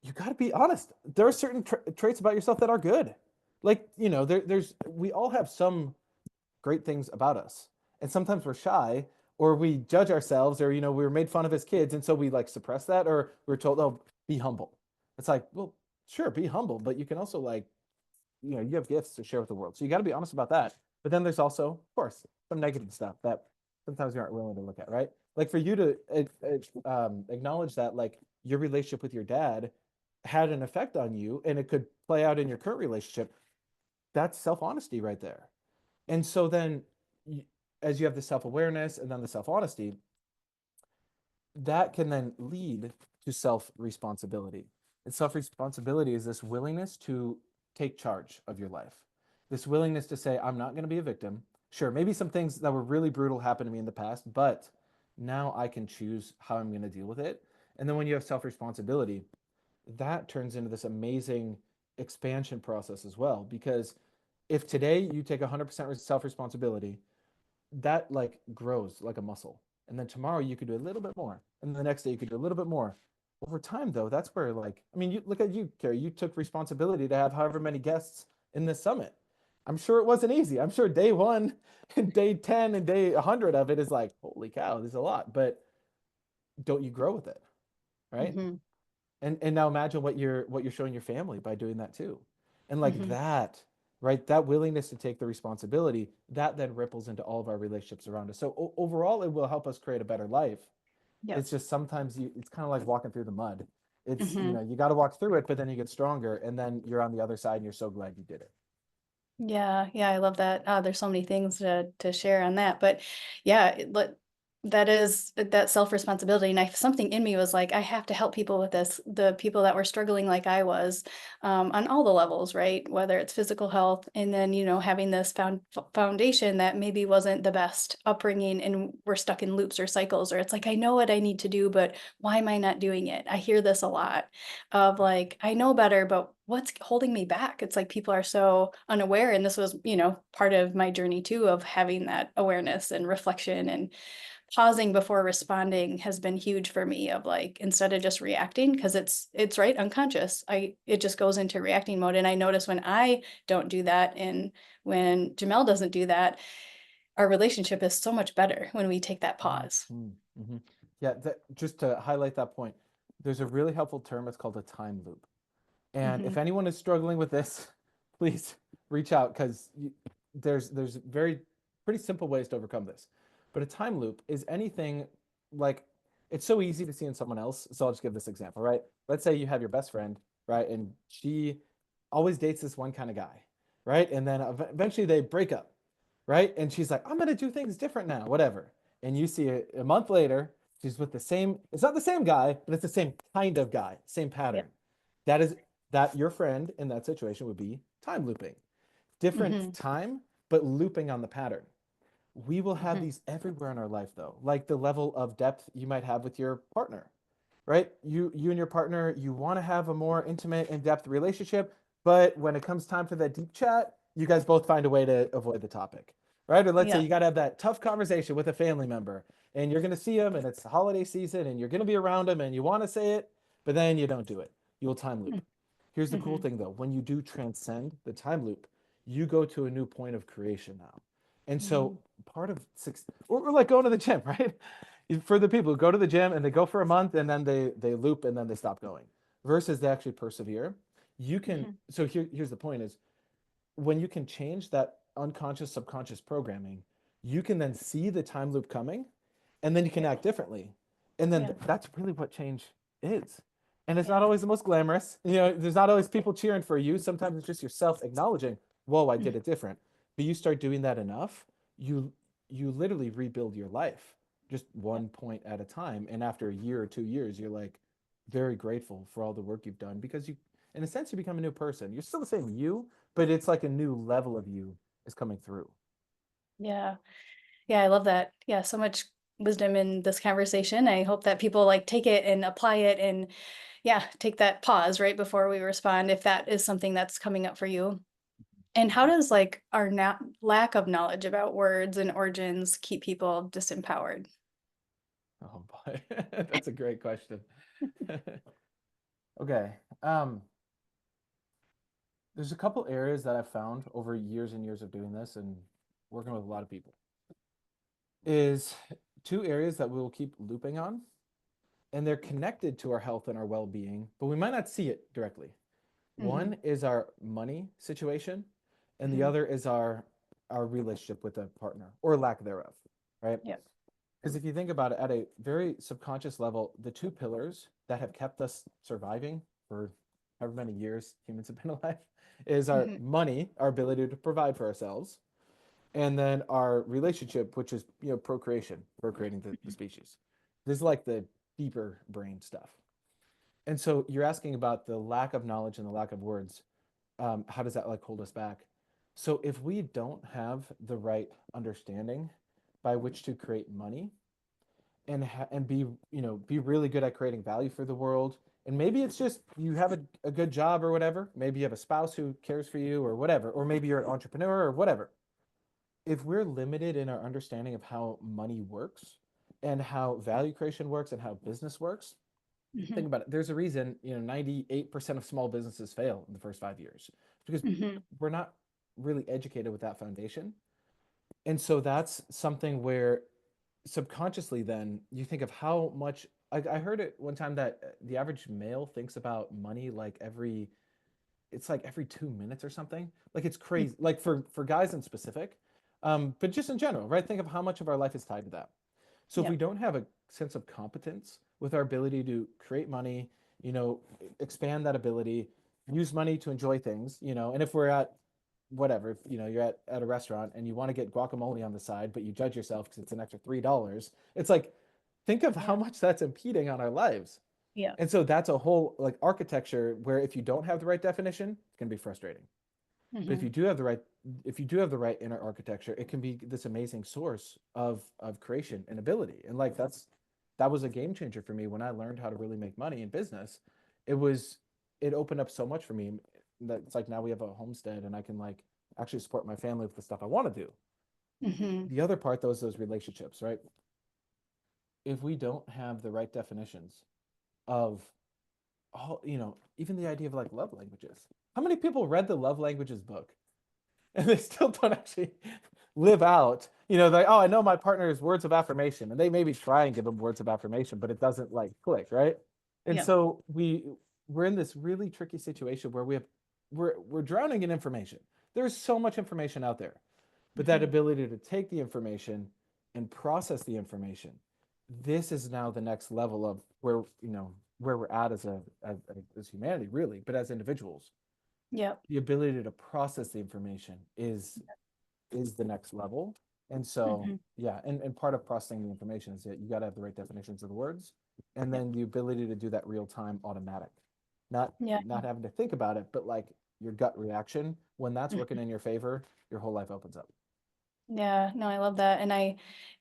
You got to be honest. There are certain traits about yourself that are good. Like, there's we all have some great things about us. And sometimes we're shy, or we judge ourselves, or we were made fun of as kids, and so we like suppress that, or we're told, "Oh, be humble." It's like, well, sure, be humble, but you can also like, you have gifts to share with the world. So you got to be honest about that. But then there's also, of course, some negative stuff that sometimes you aren't willing to look at, right? Like for you to acknowledge that like your relationship with your dad had an effect on you, and it could play out in your current relationship. That's self-honesty right there. And so then, as you have the self-awareness and then the self-honesty, that can then lead to self-responsibility. And self-responsibility is this willingness to take charge of your life, this willingness to say, I'm not going to be a victim. Sure, maybe some things that were really brutal happened to me in the past, but now I can choose how I'm going to deal with it. And then when you have self-responsibility, that turns into this amazing expansion process as well. Because if today you take 100% self-responsibility, that like grows like a muscle. And then tomorrow you could do a little bit more. And the next day you could do a little bit more. Over time, though, that's where like, I mean, you look at you, Karri, you took responsibility to have however many guests in this summit. I'm sure it wasn't easy. I'm sure day one and day 10 and day 100 of it is like, holy cow, there's a lot. But don't you grow with it? Right. Hmm. And now imagine what you're showing your family by doing that too. And like Hmm. that, right, that willingness to take the responsibility, that then ripples into all of our relationships around us. So overall it will help us create a better life. Yep. It's just sometimes it's kind of like walking through the mud. It's, Hmm. you got to walk through it, but then you get stronger, and then you're on the other side and you're so glad you did it. Yeah, yeah, I love that. There's so many things to share on that, but yeah, that is that self-responsibility. And something in me was like, I have to help people with this. The people that were struggling like I was, on all the levels, right? Whether it's physical health, and then having this foundation that maybe wasn't the best upbringing, and we're stuck in loops or cycles, or it's like I know what I need to do, but why am I not doing it? I hear this a lot of like, I know better, but what's holding me back? It's like people are so unaware. And this was, part of my journey too, of having that awareness and reflection, and pausing before responding has been huge for me, of like, instead of just reacting, because it's right unconscious. It just goes into reacting mode. And I notice when I don't do that, and when Jamel doesn't do that, our relationship is so much better when we take that pause. Mm-hmm. Mm-hmm. Yeah, just to highlight that point, there's a really helpful term. It's called a time loop. And if Hmm. anyone is struggling with this, please reach out, because there's very pretty simple ways to overcome this. But a time loop is anything like, it's so easy to see in someone else. So I'll just give this example, right? Let's say you have your best friend, right? And she always dates this one kind of guy, right? And then eventually they break up, right? And she's like, I'm gonna do things different now, whatever. And you see a month later, she's with the same, it's not the same guy, but it's the same kind of guy, same Yeah. pattern. That is that your friend in that situation would be time looping. Different Mhm. time, but looping on the pattern. We will have Mhm. these everywhere in our life though, like the level of depth you might have with your partner, right? You and your partner, you want to have a more intimate, in-depth relationship, but when it comes time for that deep chat, you guys both find a way to avoid the topic, right? Or let's say Yeah. you got to have that tough conversation with a family member, and you're going to see them, and it's the holiday season, and you're going to be around them, and you want to say it, but then you don't do it. You'll time loop. Here's the cool Mhm. thing though: when you do transcend the time loop, you go to a new point of creation now. And so Mhm. part of six, or like going to the gym, right? For the people who go to the gym and they go for a month and then they loop and then they stop going versus they actually persevere. You can, Mhm. so here's the point is when you can change that unconscious subconscious programming, you can then see the time loop coming and then you can Yeah. act differently. And then Yeah. that's really what change is. And it's not Yeah. always the most glamorous. There's not always people cheering for you. Sometimes it's just yourself acknowledging, whoa, I Mm. did it different. But you start doing that enough, you you literally rebuild your life just Yeah. one point at a time. And after a year or 2 years, you're like very grateful for all the work you've done because you, in a sense, you become a new person. You're still the same you, but it's like a new level of you is coming through. Yeah. Yeah, I love that. Yeah, so much wisdom in this conversation. I hope that people like take it and apply it and yeah, take that pause right before we respond if that is something that's coming up for you. And how does like our lack of knowledge about words and origins keep people disempowered? Oh boy, that's a great question. Okay. There's a couple areas that I've found over years and years of doing this and working with a lot of people. Is two areas that we will keep looping on, and they're connected to our health and our well-being, but we might not see it directly. Hmm. One is our money situation, and the Hmm. other is our relationship with a partner or lack thereof, right? Yeah. Because if you think about it at a very subconscious level, the two pillars that have kept us surviving for however many years humans have been alive is our Hmm. money, our ability to provide for ourselves, and then our relationship, which is procreation, procreating the species. This is like the deeper brain stuff. And so you're asking about the lack of knowledge and the lack of words. How does that like hold us back? So if we don't have the right understanding by which to create money and be be really good at creating value for the world, and maybe it's just you have a good job or whatever, maybe you have a spouse who cares for you or whatever, or maybe you're an entrepreneur or whatever. If we're limited in our understanding of how money works and how value creation works and how business works, Hmm. think about it. There's a reason, 98% of small businesses fail in the first 5 years because Hmm. we're not really educated with that foundation. And so that's something where subconsciously then you think of how much I heard it one time that the average male thinks about money like it's like every 2 minutes or something. Like it's crazy. Like for guys in specific, but just in general, right? Think of how much of our life is tied to that. So if Yeah. we don't have a sense of competence with our ability to create money, you know, expand that ability, use money to enjoy things, and if we're at whatever, if, you're at a restaurant and you want to get guacamole on the side, but you judge yourself because it's an extra $3, it's like, think of how Yeah. much that's impeding on our lives. Yeah. And so that's a whole like architecture where if you don't have the right definition, it can be frustrating. But Hmm. if you do have the right inner architecture, it can be this amazing source of creation and ability. And like that was a game changer for me when I learned how to really make money in business. It was it opened up so much for me that it's like now we have a homestead and I can like actually support my family with the stuff I want to do. Hmm. The other part though is those relationships, right? If we don't have the right definitions of all, even the idea of like love languages. How many people read the love languages book and they still don't actually live out, like, oh, I know my partner's words of affirmation, and they maybe try and give them words of affirmation, but it doesn't like click, right? And Yeah. so we're in this really tricky situation where we're drowning in information. There's so much information out there, but that Hmm. ability to take the information and process the information, this is now the next level of where, where we're at as as humanity, really, but as individuals. Yep. The ability to process the information is the next level. And so, Hmm. yeah, and part of processing the information is that you got to have the right definitions of the words, and Yep. then the ability to do that real time automatic, not Yeah. not having to think about it, but like your gut reaction, when that's working Mhm. in your favor, your whole life opens up. Yeah, no, I love that.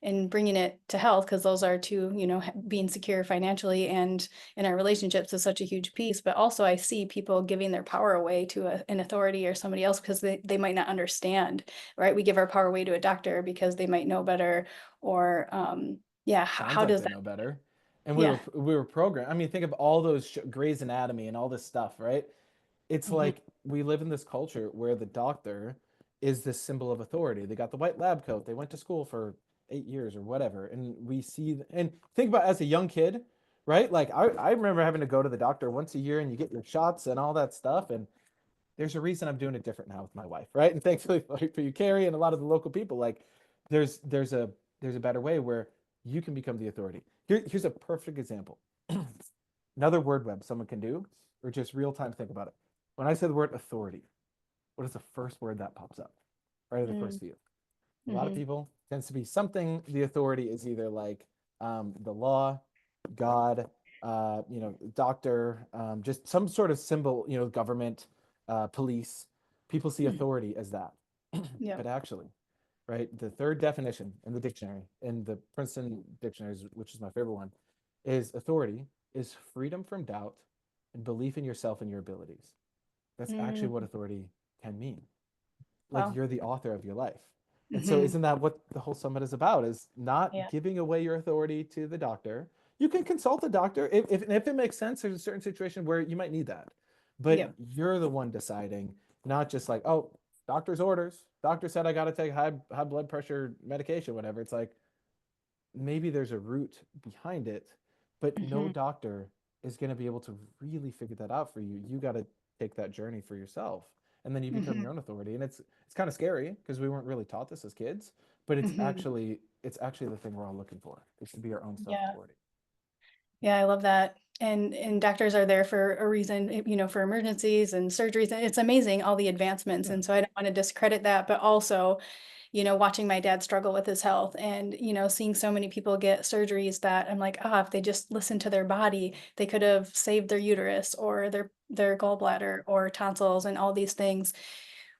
And bringing it to health, because those are two, being secure financially and in our relationships is such a huge piece. But also, I see people giving their power away to an authority or somebody else because they might not understand, right? We give our power away to a doctor because they might know better, or, yeah, Sounds how like does they that? know better. And Yeah. we were programmed. I mean, think of all those Grey's Anatomy and all this stuff, right? It's Hmm. like we live in this culture where the doctor is this symbol of authority. They got the white lab coat. They went to school for 8 years or whatever. And we see, and think about as a young kid, right? Like I remember having to go to the doctor once a year and you get your shots and all that stuff. And there's a reason I'm doing it different now with my wife, right? And thankfully for you, Carrie, and a lot of the local people, like there's there's a there's a better way where you can become the authority. Here's a perfect example. Another word web someone can do, or just real time think about it. When I say the word authority, what is the first word that pops up? Right at the first view. A lot of Mm-hmm. people tends to be something. The authority is either like the law, God, doctor, just some sort of symbol. Government, police. People see Hmm. authority as that, Yep. but actually, right, the third definition in the dictionary, in the Princeton dictionaries, which is my favorite one, is authority is freedom from doubt and belief in yourself and your abilities. That's actually what Mm. authority can mean. Like Wow. you're the author of your life. And so Hmm. isn't that what the whole summit is about, is not Yeah. giving away your authority to the doctor. You can consult the doctor if it makes sense. There's a certain situation where you might need that, but Yep. you're the one deciding, not just like, oh, doctor's orders, doctor said I got to take high blood pressure medication, whatever. It's like, maybe there's a root behind it, but no Hmm. doctor is going to be able to really figure that out for you. You got to take that journey for yourself, and then you become Hmm. your own authority. And it's kind of scary because we weren't really taught this as kids, but Hmm. it's actually the thing we're all looking for, is to be our own self Yeah. authority. Yeah, I love that. And doctors are there for a reason, for emergencies and surgeries. And it's amazing all the advancements. Yeah. And so I don't want to discredit that, but also, watching my dad struggle with his health and, seeing so many people get surgeries that I'm like, ah, if they just listened to their body, they could have saved their uterus or their gallbladder or tonsils and all these things.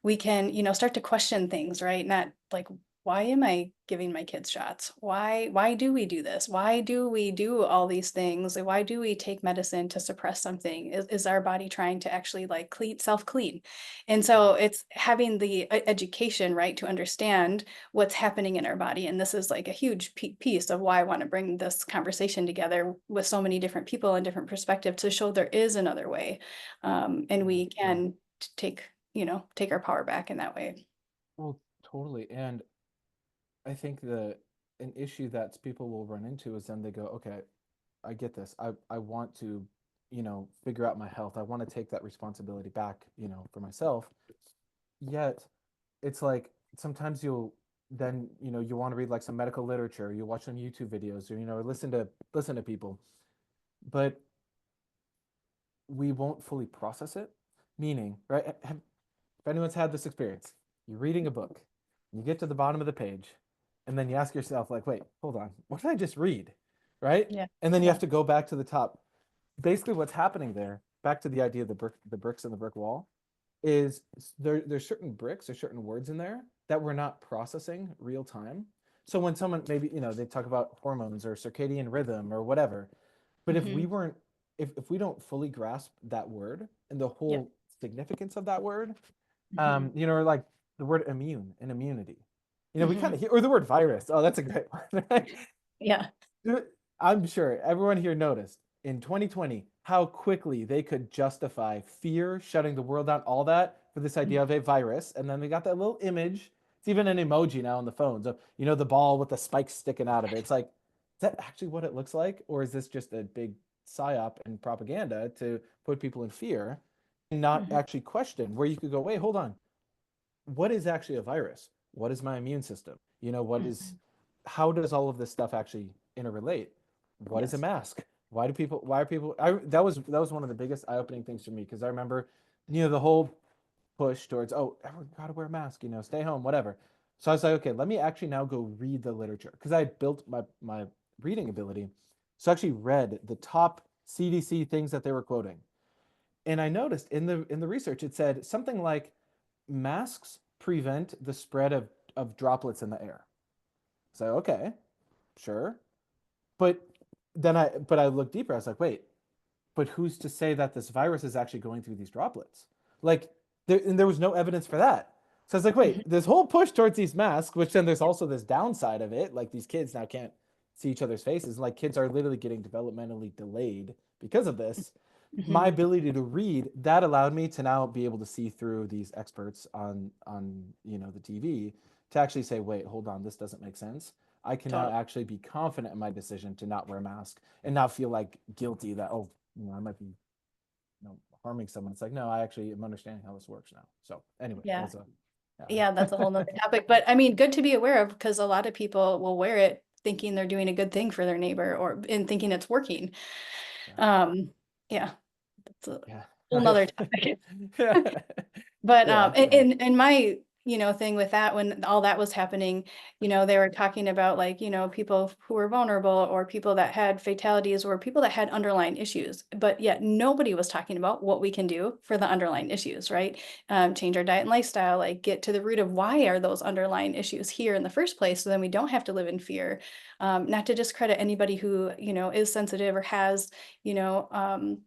We can, start to question things, right? Not like, why am I giving my kids shots? Why do we do this? Why do we do all these things? Why do we take medicine to suppress something? Is our body trying to actually like self-clean? And so it's having the education, right, to understand what's happening in our body. And this is like a huge piece of why I want to bring this conversation together with so many different people and different perspectives to show there is another way. And Yeah, we yeah. can take our power back in that way. Well, totally. And I think an issue that people will run into is then they go, okay, I get this. I want to, figure out my health. I want to take that responsibility back, for myself. Yet it's like sometimes you'll then, you want to read like some medical literature, you watch some YouTube videos, or listen to people, but we won't fully process it. Meaning, right? If anyone's had this experience, you're reading a book, you get to the bottom of the page, and then you ask yourself, like, wait, hold on, what did I just read? Right? Yeah. And then you Yeah. have to go back to the top. Basically, what's happening there, back to the idea of the bricks in the brick wall, is there's certain bricks or certain words in there that we're not processing real time. So when someone maybe, they talk about hormones or circadian rhythm or whatever, but if we Hmm. weren't if we don't fully grasp that word and the Yep. whole significance of that word, Hmm. or like the word immune and immunity. We kind Hmm. of hear, or the word virus. Oh, that's a great one. Right? Yeah. I'm sure everyone here noticed in 2020 how quickly they could justify fear, shutting the world down, all that for this idea of a virus. And then we got that little image. It's even an emoji now on the phones of, the ball with the spikes sticking out of it. It's like, is that actually what it looks like? Or is this just a big psyop and propaganda to put people in fear and not Hmm. actually question where you could go, wait, hold on, what is actually a virus? What is my immune system? What is, Hmm. how does all of this stuff actually interrelate? what is a Yes. mask? Why are people, that was one of the biggest eye-opening things for me, because I remember, the whole push towards, oh, everyone got to wear a mask, stay home, whatever. So I was like, okay, let me actually now go read the literature, because I built my reading ability. So I actually read the top CDC things that they were quoting. And I noticed in the research it said something like masks prevent the spread of droplets in the air. So okay, sure. But I looked deeper. I was like, wait, but who's to say that this virus is actually going through these droplets? Like, there was no evidence for that. So I was like, Mhm. wait, this whole push towards these masks, which then there's also this downside of it, like these kids now can't see each other's faces. Like kids are literally getting developmentally delayed because of this. My Mhm. ability to read that allowed me to now be able to see through these experts on the TV, to actually say, wait, hold on, this doesn't make sense. I can now Totally. actually be confident in my decision to not wear a mask and not feel like guilty that, oh, I might be, harming someone. It's like, no, I actually am understanding how this works now. So anyway, Yeah. that's a, Yeah, that's a whole yeah. nother topic. But I mean, good to be aware of because a lot of people will wear it thinking they're doing a good thing for their neighbor or and thinking it's working. Yeah. Um, yeah, that's a Yeah. whole nother topic. Yeah. But Yeah. and my thing with that when all that was happening, they were talking about like people who were vulnerable or people that had fatalities or people that had underlying issues, but yet nobody was talking about what we can do for the underlying issues, right? Change our diet and lifestyle, like get to the root of why are those underlying issues here in the first place, so then we don't have to live in fear. Not to discredit anybody who is sensitive or has you know, um,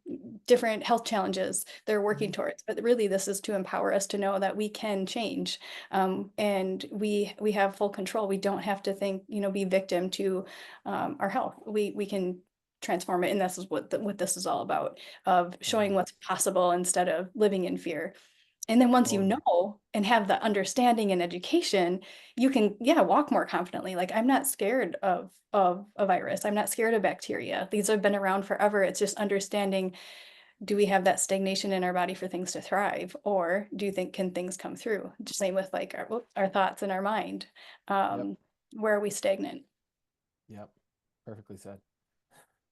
different health challenges they're working Mhm. towards. But really, this is to empower us to know that we can change, and we have full control. We don't have to be victim to our health. We can transform it, and this is what this is all about: of showing Totally. what's possible instead of living in fear. And then once you Totally. know and have the understanding and education, you can, yeah, walk more confidently. Like I'm not scared of a virus. I'm not scared of bacteria. These have been around forever. It's just understanding, do we have that stagnation in our body for things to thrive? Or do you think can things come through? Just same with like our thoughts and our mind. Yep. Um, where are we stagnant? Yep. Perfectly said.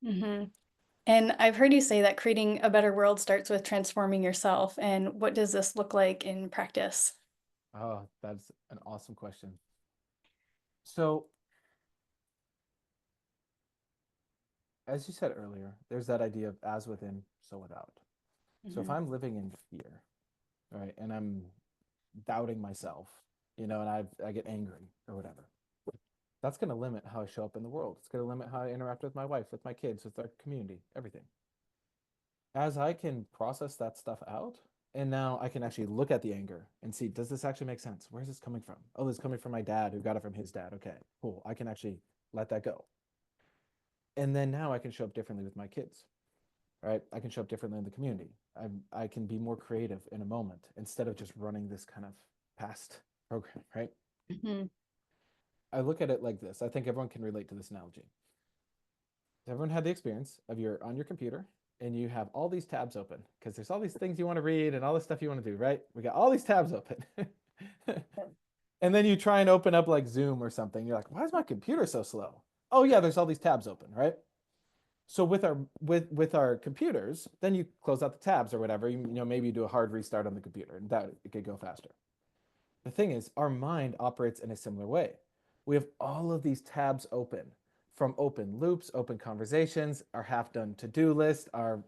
Hmm. And I've heard you say that creating a better world starts with transforming yourself. And what does this look like in practice? Oh, that's an awesome question. So, as you said earlier, there's that idea of as within, so without. So if Hmm. I'm living in fear, right, and I'm doubting myself, and I get angry or whatever, that's going to limit how I show up in the world. It's going to limit how I interact with my wife, with my kids, with our community, everything. As I can process that stuff out, and now I can actually look at the anger and see, does this actually make sense? Where's this coming from? Oh, this is coming from my dad who got it from his dad. Okay, cool. I can actually let that go. And then now I can show up differently with my kids, right? I can show up differently in the community. I can be more creative in a moment instead of just running this kind of past program, right? Hmm. I look at it like this. I think everyone can relate to this analogy. Everyone had the experience of you're on your computer and you have all these tabs open because there's all these things you want to read and all this stuff you want to do, right? We got all these tabs open. And then you try and open up like Zoom or something. You're like, why is my computer so slow? Oh yeah, there's all these tabs open, right? So with our computers, then you close out the tabs or whatever. Maybe you do a hard restart on the computer and that it could go faster. The thing is, our mind operates in a similar way. We have all of these tabs open, from open loops, open conversations, our half done to do list, our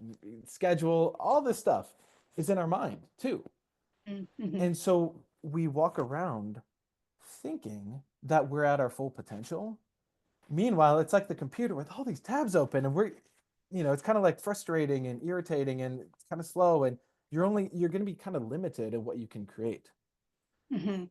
schedule, all this stuff is in our mind too. Hmm. And so we walk around thinking that we're at our full potential. Meanwhile, it's like the computer with all these tabs open, and it's kind of like frustrating and irritating and it's kind of slow. And you're going to be kind of limited in what you can create. Hmm.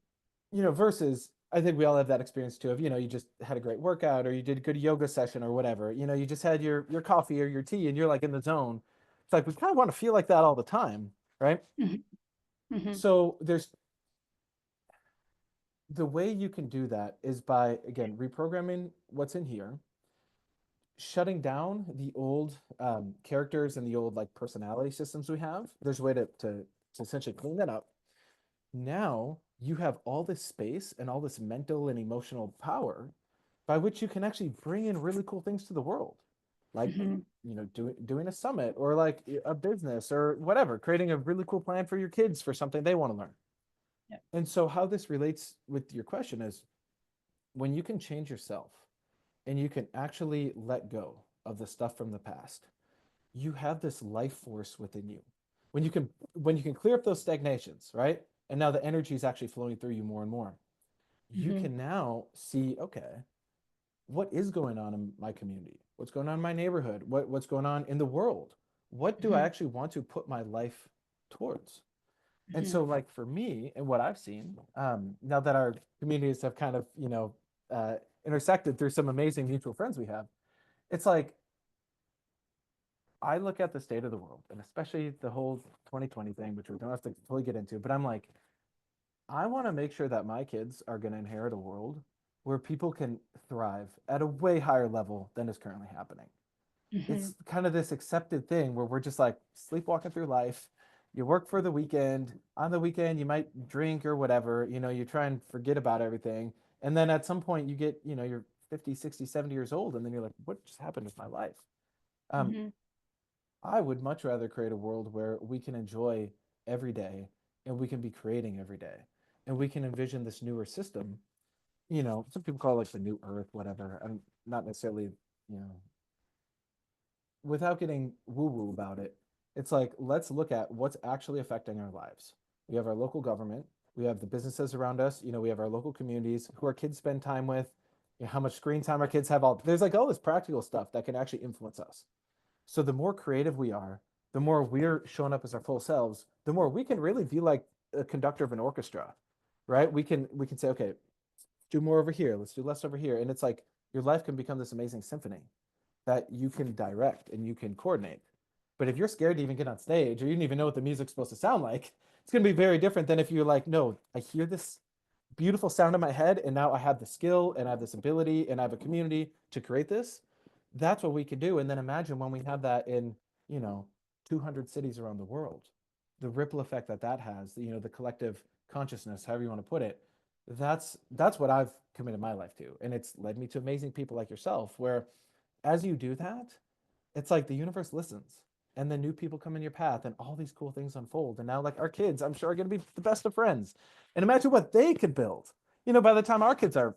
Versus I think we all have that experience too of, you just had a great workout or you did a good yoga session or whatever. You just had your coffee or your tea and you're like in the zone. It's like we kind of want to feel like that all the time, right? Hmm. Hmm. So there's the way you can do that is by, again, reprogramming what's in here, shutting down the old characters and the old like personality systems we have. There's a way to essentially clean that up. Now you have all this space and all this mental and emotional power by which you can actually bring in really cool things to the world. like, Mhm. doing a summit or like a business or whatever, creating a really cool plan for your kids for something they want to learn. Yep. And so how this relates with your question is when you can change yourself and you can actually let go of the stuff from the past, you have this life force within you. When you can clear up those stagnations, right? And now the energy is actually flowing through you more and more. You Mhm. can now see, okay, what is going on in my community? What's going on in my neighborhood? What's going on in the world? What do I Mhm. actually want to put my life towards? And Mhm. so, like for me, and what I've seen, now that our communities have kind of, uh, intersected through some amazing mutual friends we have, it's like I look at the state of the world, and especially the whole 2020 thing, which we don't have to totally get into, but I'm like, I want to make sure that my kids are going to inherit a world where people can thrive at a way higher level than is currently happening. It's Mhm. kind of this accepted thing where we're just like sleepwalking through life. You work for the weekend. On the weekend, you might drink or whatever. You try and forget about everything. And then at some point, you get, you're 50, 60, 70 years old. And then you're like, what just happened with my life? Um, Mhm. I would much rather create a world where we can enjoy every day and we can be creating every day and we can envision this newer system. Some people call it like the new earth, whatever. I'm not necessarily, you know, without getting woo woo about it. It's like, let's look at what's actually affecting our lives. We have our local government, we have the businesses around us, we have our local communities, who our kids spend time with, how much screen time our kids have. There's like all this practical stuff that can actually influence us. So the more creative we are, the more we're showing up as our full selves, the more we can really be like a conductor of an orchestra, right? We can say, okay, let's do more over here, let's do less over here, and it's like your life can become this amazing symphony that you can direct and you can coordinate. But if you're scared to even get on stage or you don't even know what the music's supposed to sound like, it's going to be very different than if you're like, no, I hear this beautiful sound in my head and now I have the skill and I have this ability and I have a community to create this. That's what we can do. And then imagine when we have that in, you know, 200 cities around the world, the ripple effect that has, the collective consciousness, however you want to put it. That's what I've committed my life to. And it's led me to amazing people like yourself, where as you do that, it's like the universe listens and then new people come in your path and all these cool things unfold. And now, like, our kids, I'm sure, are going to be the best of friends. And imagine what they could build, by the time our kids are,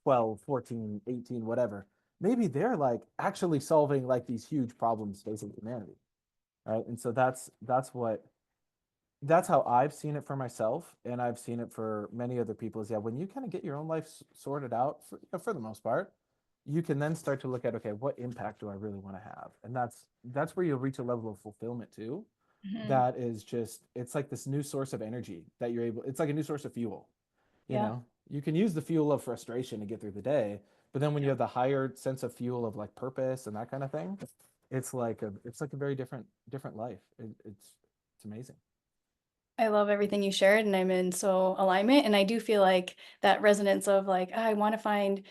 12, 14, 18, whatever. Maybe they're like actually solving like these huge problems facing humanity. Right. And so that's how I've seen it for myself, and I've seen it for many other people. Is, yeah, when you kind of get your own life sorted out for the most part, you can then start to look at, okay, what impact do I really want to have, and that's where you'll reach a level of fulfillment too. Mhm. That is just, it's like this new source of energy that you're able. It's like a new source of fuel. Yeah. You can use the fuel of frustration to get through the day, but then when you have the higher sense of fuel of like purpose and that kind of thing, it's like a very different life. It's amazing. I love everything you shared, and I'm in so alignment. And I do feel like that resonance of like, I want to find,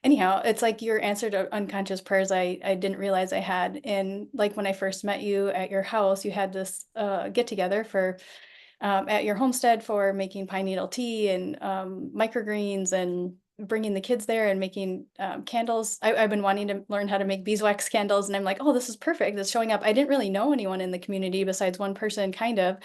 anyhow, it's like your answer to unconscious prayers I didn't realize I had. And like when I first met you at your house, you had this get together for at your homestead for making pine needle tea and microgreens and bringing the kids there and making candles. I've been wanting to learn how to make beeswax candles, and I'm like, oh, this is perfect. It's showing up. I didn't really know anyone in the community besides one person, kind of.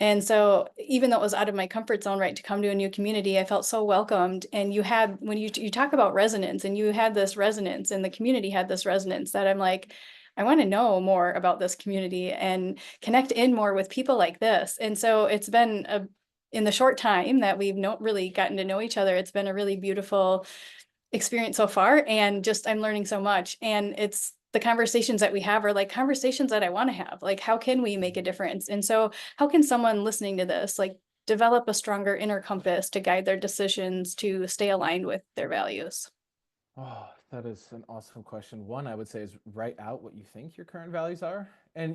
And so even though it was out of my comfort zone, right, to come to a new community, I felt so welcomed. And you had, when you talk about resonance, and you had this resonance and the community had this resonance, that I'm like, I want to know more about this community and connect in more with people like this. And so it's been in the short time that we've not really gotten to know each other, it's been a really beautiful experience so far. And just, I'm learning so much. And it's the conversations that we have are like conversations that I want to have. Like, how can we make a difference? And so, how can someone listening to this, like, develop a stronger inner compass to guide their decisions to stay aligned with their values? Oh, that is an awesome question. One, I would say, is write out what you think your current values are. And,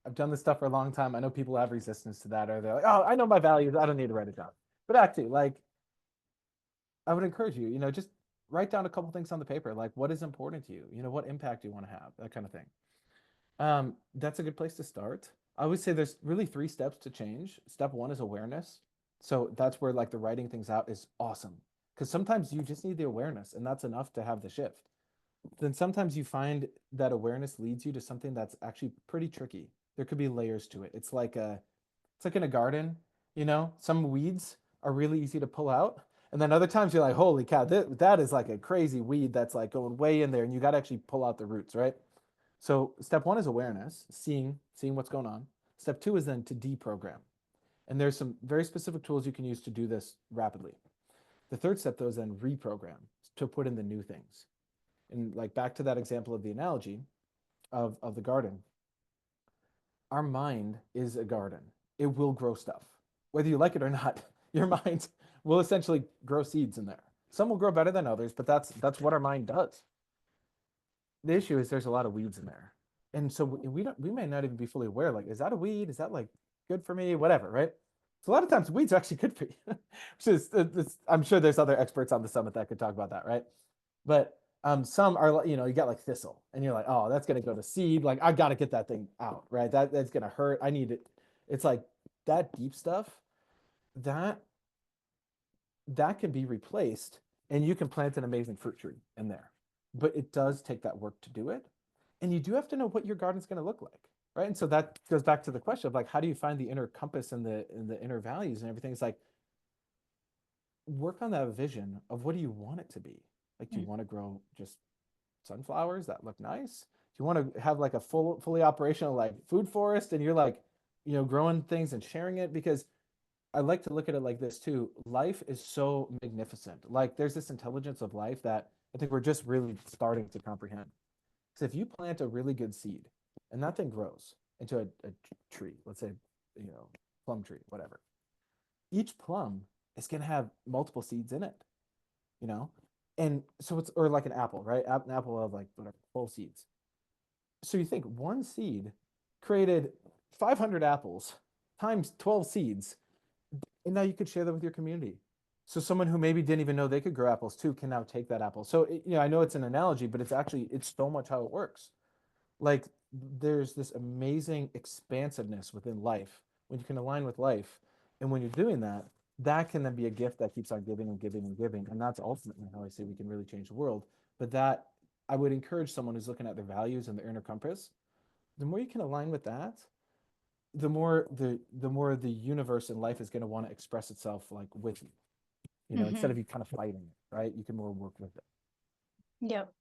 I've done this stuff for a long time. I know people have resistance to that, or they're like, oh, I know my values. I don't need to write it down. But actually, like, I would encourage you, just write down a couple things on the paper. Like, what is important to you? What impact do you want to have? That kind of thing. That's a good place to start. I would say there's really three steps to change. Step one is awareness. So that's where like the writing things out is awesome. Because sometimes you just need the awareness, and that's enough to have the shift. then sometimes you find that awareness leads you to something that's actually pretty tricky. There could be layers to it. It's like in a garden, some weeds are really easy to pull out. And then other times you're like, holy cow, that is like a crazy weed that's like going way in there, and you got to actually pull out the roots, right? So step one is awareness, seeing what's going on. Step two is then to deprogram. And there's some very specific tools you can use to do this rapidly. The third step, though, is then reprogram, to put in the new things. And like back to that example of the analogy of the garden, our mind is a garden. It will grow stuff. Whether you like it or not, your mind will essentially grow seeds in there. Some will grow better than others, but that's what our mind does. The issue is there's a lot of weeds in there. And so we may not even be fully aware, like, is that a weed? Is that like good for me? Whatever, right? So a lot of times weeds are actually good for you. Which is I'm sure there's other experts on the summit that could talk about that, right? But some are, you got like thistle, and you're like, oh, that's gonna go to seed. Like, I gotta get that thing out, right? That's gonna hurt. I need it. It's like that deep stuff that that can be replaced, and you can plant an amazing fruit tree in there. But it does take that work to do it, and you do have to know what your garden's going to look like, right? And so that goes back to the question of like, how do you find the inner compass and the inner values and everything? It's like, work on that vision of what do you want it to be. Like, do you want to grow just sunflowers that look nice? Do you want to have like a fully operational like food forest, and you're like, growing things and sharing it? Because I like to look at it like this too. Life is so magnificent. Like, there's this intelligence of life that I think we're just really starting to comprehend. So if you plant a really good seed and that thing grows into a tree, let's say, plum tree, whatever, each plum is going to have multiple seeds in it, you know? And so or like an apple, right? An apple will have like whatever, full seeds. So you think one seed created 500 apples times 12 seeds, and now you could share that with your community. So someone who maybe didn't even know they could grow apples too can now take that apple. So I know it's an analogy, but it's so much how it works. Like, there's this amazing expansiveness within life when you can align with life, and when you're doing that, that can then be a gift that keeps on giving and giving and giving, and that's ultimately how I say we can really change the world. But that, I would encourage someone who's looking at their values and their inner compass. The more you can align with that, the more the universe and life is going to want to express itself like with you. Instead Mm-hmm. of you kind of fighting it, right? You can more work with it. Yep.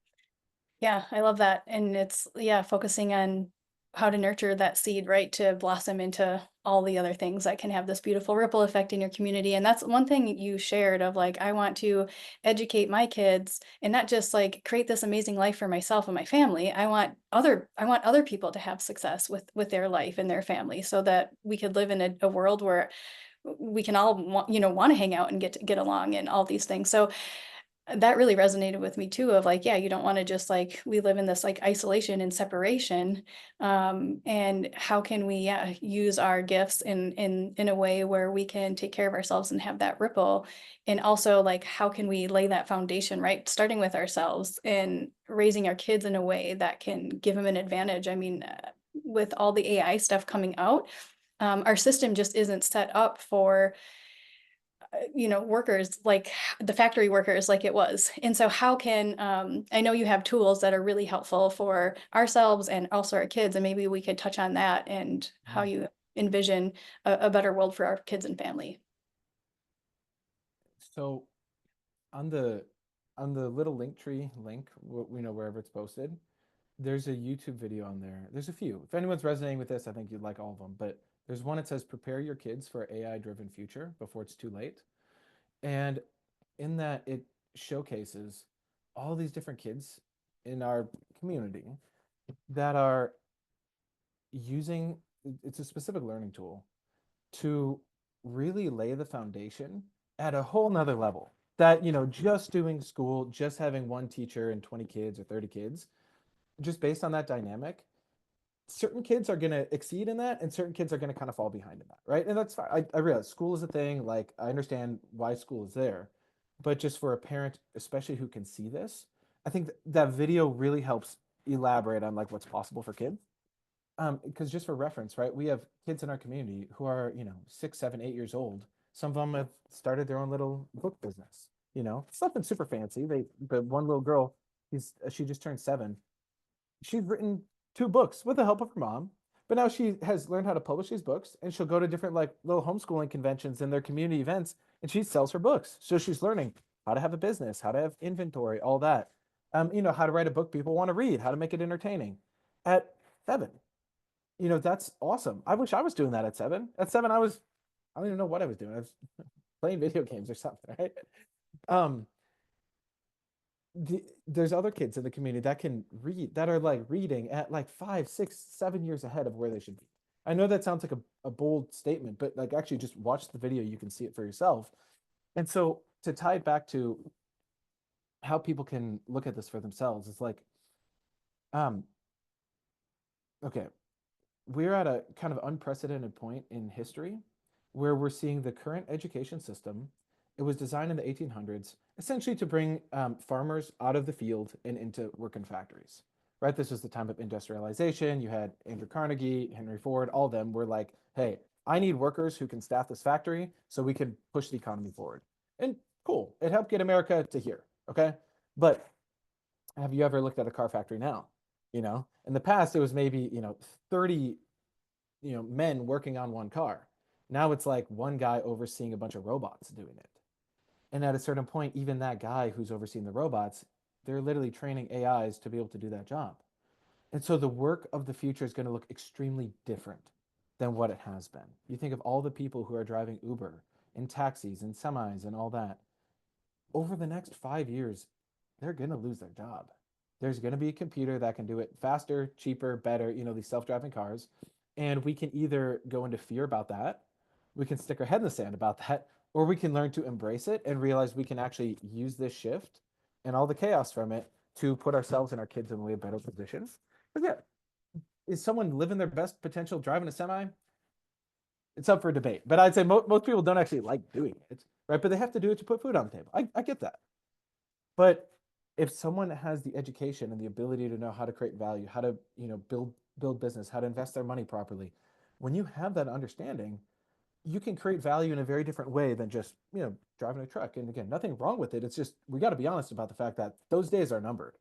Yeah, I love that. And it's, yeah, focusing on how to nurture that seed, right, to blossom into all the other things that can have this beautiful ripple effect in your community. And that's one thing you shared of like, I want to educate my kids and not just like create this amazing life for myself and my family. I want other people to have success with their life and their family so that we could live in a world where we can all want to hang out and get along and all these things. So that really resonated with me too of like, yeah, you don't want to just like we live in this like isolation and separation. And how can we, yeah, use our gifts in a way where we can take care of ourselves and have that ripple. And also like how can we lay that foundation, right? Starting with ourselves and raising our kids in a way that can give them an advantage. I mean, with all the AI stuff coming out, our system just isn't set up for workers like the factory workers like it was. And so how can I know you have tools that are really helpful for ourselves and also our kids, and maybe we could touch on that and how Mhm. you envision a better world for our kids and family. So on the little link tree link, wherever it's posted, there's a YouTube video on there. There's a few. If anyone's resonating with this, I think you'd like all of them. But there's one that says "Prepare your kids for AI-driven future before it's too late," and in that it showcases all these different kids in our community that are using it's a specific learning tool to really lay the foundation at a whole nother level that just doing school, just having one teacher and 20 kids or 30 kids, just based on that dynamic, certain kids are going to exceed in that and certain kids are going to kind of fall behind in that, right? And that's fine. I realize school is a thing. Like, I understand why school is there, but just for a parent especially who can see this, I think that video really helps elaborate on like what's possible for kids. Because just for reference, right, we have kids in our community who are 6, 7, 8 years old. Some of them have started their own little book business. It's nothing super fancy. But one little girl She just turned 7. She's written 2 books with the help of her mom, but now she has learned how to publish these books, and she'll go to different like little homeschooling conventions and their community events, and she sells her books. So she's learning how to have a business, how to have inventory, all that. How to write a book people want to read, how to make it entertaining. At 7, that's awesome. I wish I was doing that at 7. At 7, I don't even know what I was doing. I was playing video games or something, right? Um, there's other kids in the community that can read, that are like reading at like 5, 6, 7 years ahead of where they should be. I know that sounds like a bold statement, but like actually just watch the video, you can see it for yourself. And so to tie it back to how people can look at this for themselves, it's like, um, okay, we're at a kind of unprecedented point in history where we're seeing the current education system. It was designed in the 1800s essentially to bring farmers out of the field and into work in factories. Right? This was the time of industrialization. You had Andrew Carnegie, Henry Ford, all of them were like, hey, I need workers who can staff this factory so we can push the economy forward. And cool, it helped get America to here. Okay. But have you ever looked at a car factory now? In the past, it was maybe, 30 men working on one car. Now it's like one guy overseeing a bunch of robots doing it. And at a certain point, even that guy who's overseeing the robots, they're literally training AIs to be able to do that job. And so the work of the future is going to look extremely different than what it has been. You think of all the people who are driving Uber and taxis and semis and all that. Over the next 5 years, they're going to lose their job. There's going to be a computer that can do it faster, cheaper, better, these self-driving cars. And we can either go into fear about that, we can stick our head in the sand about that, or we can learn to embrace it and realize we can actually use this shift and all the chaos from it to put ourselves and our kids in a way better positions. But yeah, is someone living their best potential driving a semi? It's up for debate. But I'd say most people don't actually like doing it, right? But they have to do it to put food on the table. I get that. But if someone has the education and the ability to know how to create value, how to build business, how to invest their money properly, when you have that understanding, you can create value in a very different way than just driving a truck. And again, nothing wrong with it. It's just we got to be honest about the fact that those days are numbered.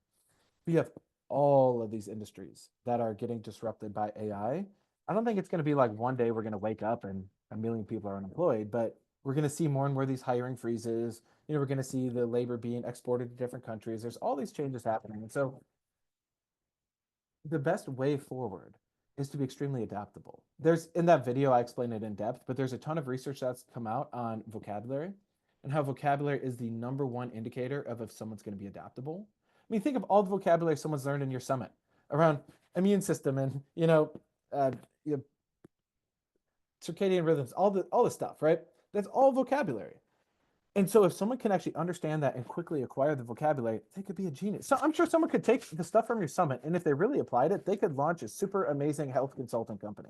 We have all of these industries that are getting disrupted by AI. I don't think it's going to be like one day we're going to wake up and a million people are unemployed, but we're going to see more and more of these hiring freezes. We're going to see the labor being exported to different countries. There's all these changes happening. And so the best way forward is to be extremely adaptable. There's in that video, I explain it in depth, but there's a ton of research that's come out on vocabulary and how vocabulary is the number one indicator of if someone's going to be adaptable. I mean, think of all the vocabulary someone's learned in your summit around immune system and uh, you know circadian rhythms, all the stuff, right? That's all vocabulary. And so if someone can actually understand that and quickly acquire the vocabulary, they could be a genius. So I'm sure someone could take the stuff from your summit, and if they really applied it, they could launch a super amazing health consulting company.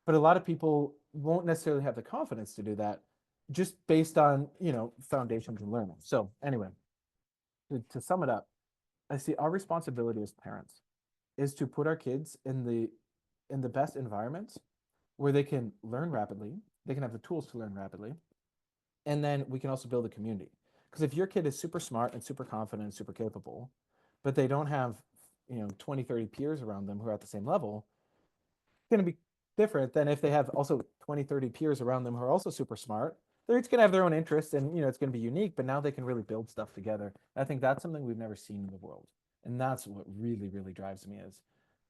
But a lot of people won't necessarily have the confidence to do that just based on, foundations and learning. So anyway, to sum it up, I see our responsibility as parents is to put our kids in the best environments where they can learn rapidly, they can have the tools to learn rapidly, and then we can also build a community. Because if your kid is super smart and super confident and super capable, but they don't have 20, 30 peers around them who are at the same level, it's going to be different than if they have also 20, 30 peers around them who are also super smart. They're each going to have their own interests, and it's going to be unique, but now they can really build stuff together. And I think that's something we've never seen in the world. And that's what really, really drives me is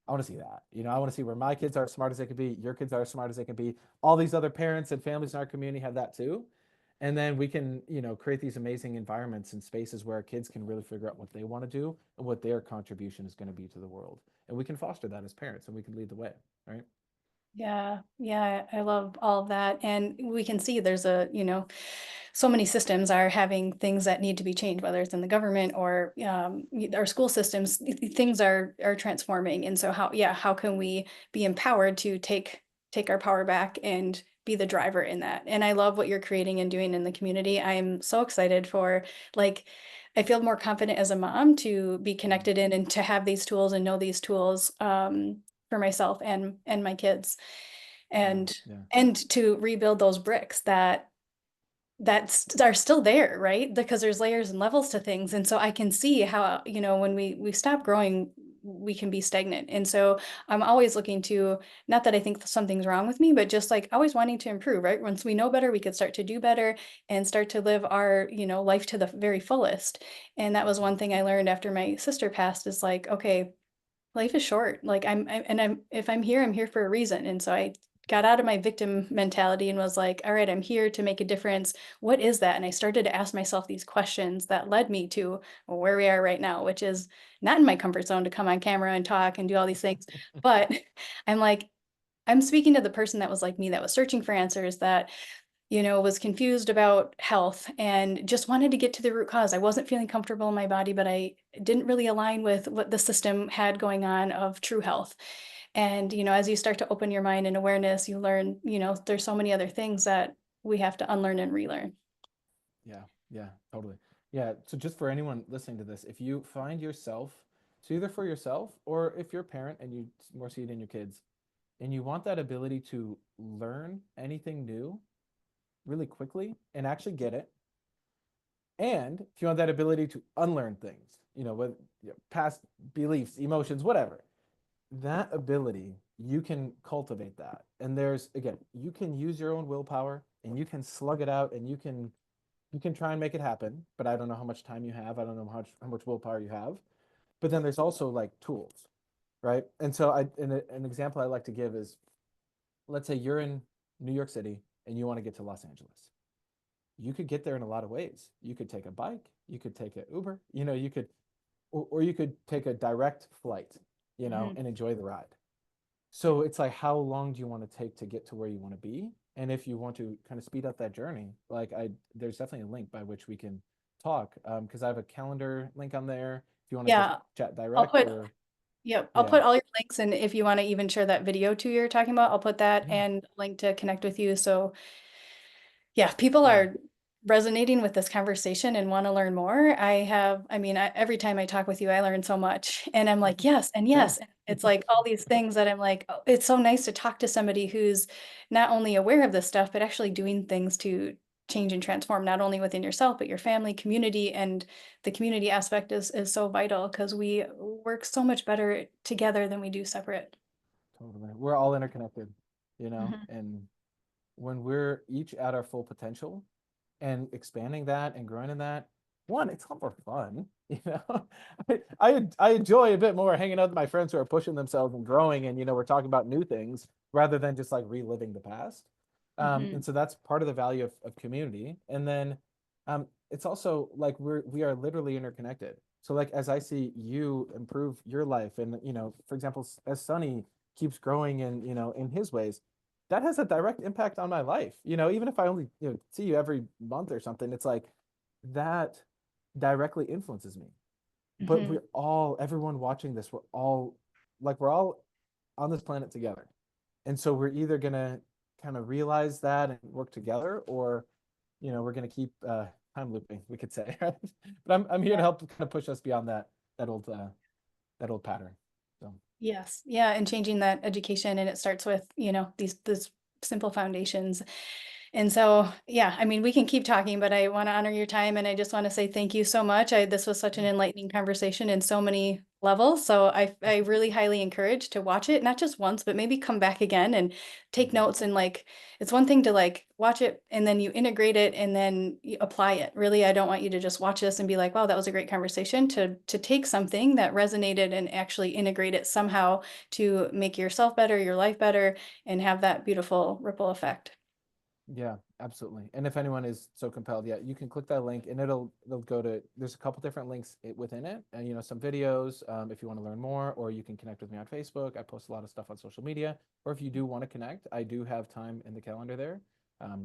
I want to see that. I want to see where my kids are as smart as they can be, your kids are as smart as they can be. All these other parents and families in our community have that too. And then we can, create these amazing environments and spaces where our kids can really figure out what they want to do and what their contribution is going to be to the world. And we can foster that as parents and we can lead the way, right? Yeah, yeah, I love all of that. And we can see there's so many systems are having things that need to be changed, whether it's in the government or our school systems, things are transforming. And so how can we be empowered to take our power back and be the driver in that? And I love what you're creating and doing in the community. I'm so excited for like I feel more confident as a mom to be connected in and to have these tools and know these tools for myself and my kids Yeah, and yeah, and to rebuild those bricks that that are still there, right? Because there's layers and levels to things. And so I can see how, when we stop growing, we can be stagnant. And so I'm always looking to, not that I think something's wrong with me, but just like always wanting to improve, right? Once we know better, we could start to do better and start to live our, life to the very fullest. And that was one thing I learned after my sister passed, is like, okay, life is short. Like if I'm here, I'm here for a reason. And so I got out of my victim mentality and was like, all right, I'm here to make a difference. What is that? And I started to ask myself these questions that led me to where we are right now, which is not in my comfort zone to come on camera and talk and do all these things. But I'm like, I'm speaking to the person that was like me, that was searching for answers, that was confused about health and just wanted to get to the root cause. I wasn't feeling comfortable in my body, but I didn't really align with what the system had going on of true health. And, as you start to open your mind and awareness, you learn, there's so many other things that we have to unlearn and relearn. Yeah, yeah, totally. Yeah. So just for anyone listening to this, if you find yourself, so either for yourself or if you're a parent and you more see it in your kids, and you want that ability to learn anything new really quickly and actually get it, and if you want that ability to unlearn things, with past beliefs, emotions, whatever, that ability, you can cultivate that. And there's, again, you can use your own willpower and you can slug it out and you can try and make it happen, but I don't know how much time you have. I don't know how much willpower you have. But then there's also like tools, right? And so an example I like to give is, let's say you're in New York City and you want to get to Los Angeles. You could get there in a lot of ways. You could take a bike, you could take an Uber, you could, or you could take a direct flight, Mhm. and enjoy the ride. Yeah. So it's like, how long do you want to take to get to where you want to be? And if you want to kind of speed up that journey, like there's definitely a link by which we can talk. Because I have a calendar link on there. If you want to just Yeah. chat I'll direct put, or yep, I'll yeah, put all your links. And if you want to even share that video too you're talking about, I'll put that yeah, and link to connect with you. So yeah, people yeah, are resonating with this conversation and want to learn more. I mean, every time I talk with you, I learn so much. And I'm like, yes, and same. yes. And it's like all these things that I'm like, oh, it's so nice to talk to somebody who's not only aware of this stuff, but actually doing things to change and transform, not only within yourself, but your family, community. And the community aspect is so vital because we work so much better together than we do separate. Totally. We're all interconnected, Mhm. and when we're each at our full potential and expanding that and growing in that, one, it's a lot more fun. I enjoy a bit more hanging out with my friends who are pushing themselves and growing, and we're talking about new things rather than just like reliving the past. And Mhm. so that's part of the value of community. And then it's also like we are literally interconnected. So like as I see you improve your life, and for example, as Sunny keeps growing and in his ways, that has a direct impact on my life. Even if I only see you every month or something, it's like that directly influences me. But Mhm. everyone watching this, we're all on this planet together. And so we're either gonna kind of realize that and work together, or we're gonna keep time looping, we could say. But I'm here to help kind of push us beyond that old pattern. So Yes. Yeah. And changing that education. And it starts with, these simple foundations. And so, yeah, I mean, we can keep talking, but I want to honor your time. And I just want to say thank you so much. This was such an yeah, enlightening conversation in so many levels. So I really highly encourage to watch it, not just once, but maybe come back again and take mhm. notes. And like, it's one thing to like watch it and then you integrate it and then you apply it. Really, I don't want you to just watch this and be like, wow, that was a great conversation. To take something that resonated and actually integrate it somehow to make yourself better, your life better, and have that beautiful ripple effect. Yeah, absolutely. And if anyone is so compelled, yeah, you can click that link and it'll go to, there's a couple different links within it, and some videos if you want to learn more, or you can connect with me on Facebook. I post a lot of stuff on social media. Or if you do want to connect, I do have time in the calendar there.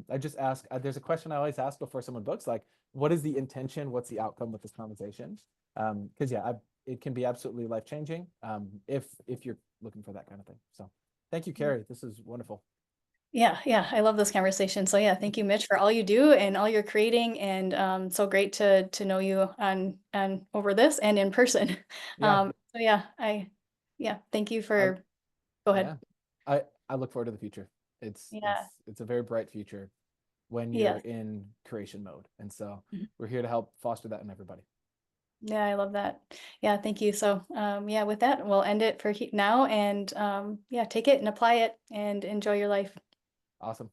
I just ask, there's a question I always ask before someone books, like, what is the intention? What's the outcome with this conversation? Because yeah, it can be absolutely life changing if you're looking for that kind of thing. So thank you, Karri. This is wonderful. Yeah, yeah, I love this conversation. So yeah, thank you, Mitch, for all you do and all you're creating, and so great to know you on over this and in person. Yeah. So yeah, yeah, thank you I for. Go ahead. Yeah. I look forward to the future. It's Yeah, it's it's a very bright future when you're yeah, in creation mode. And so Mhm. we're here to help foster that in everybody. Yeah, I love that. Yeah, thank you. So, yeah, with that, we'll end it for now and yeah, take it and apply it and enjoy your life. Awesome.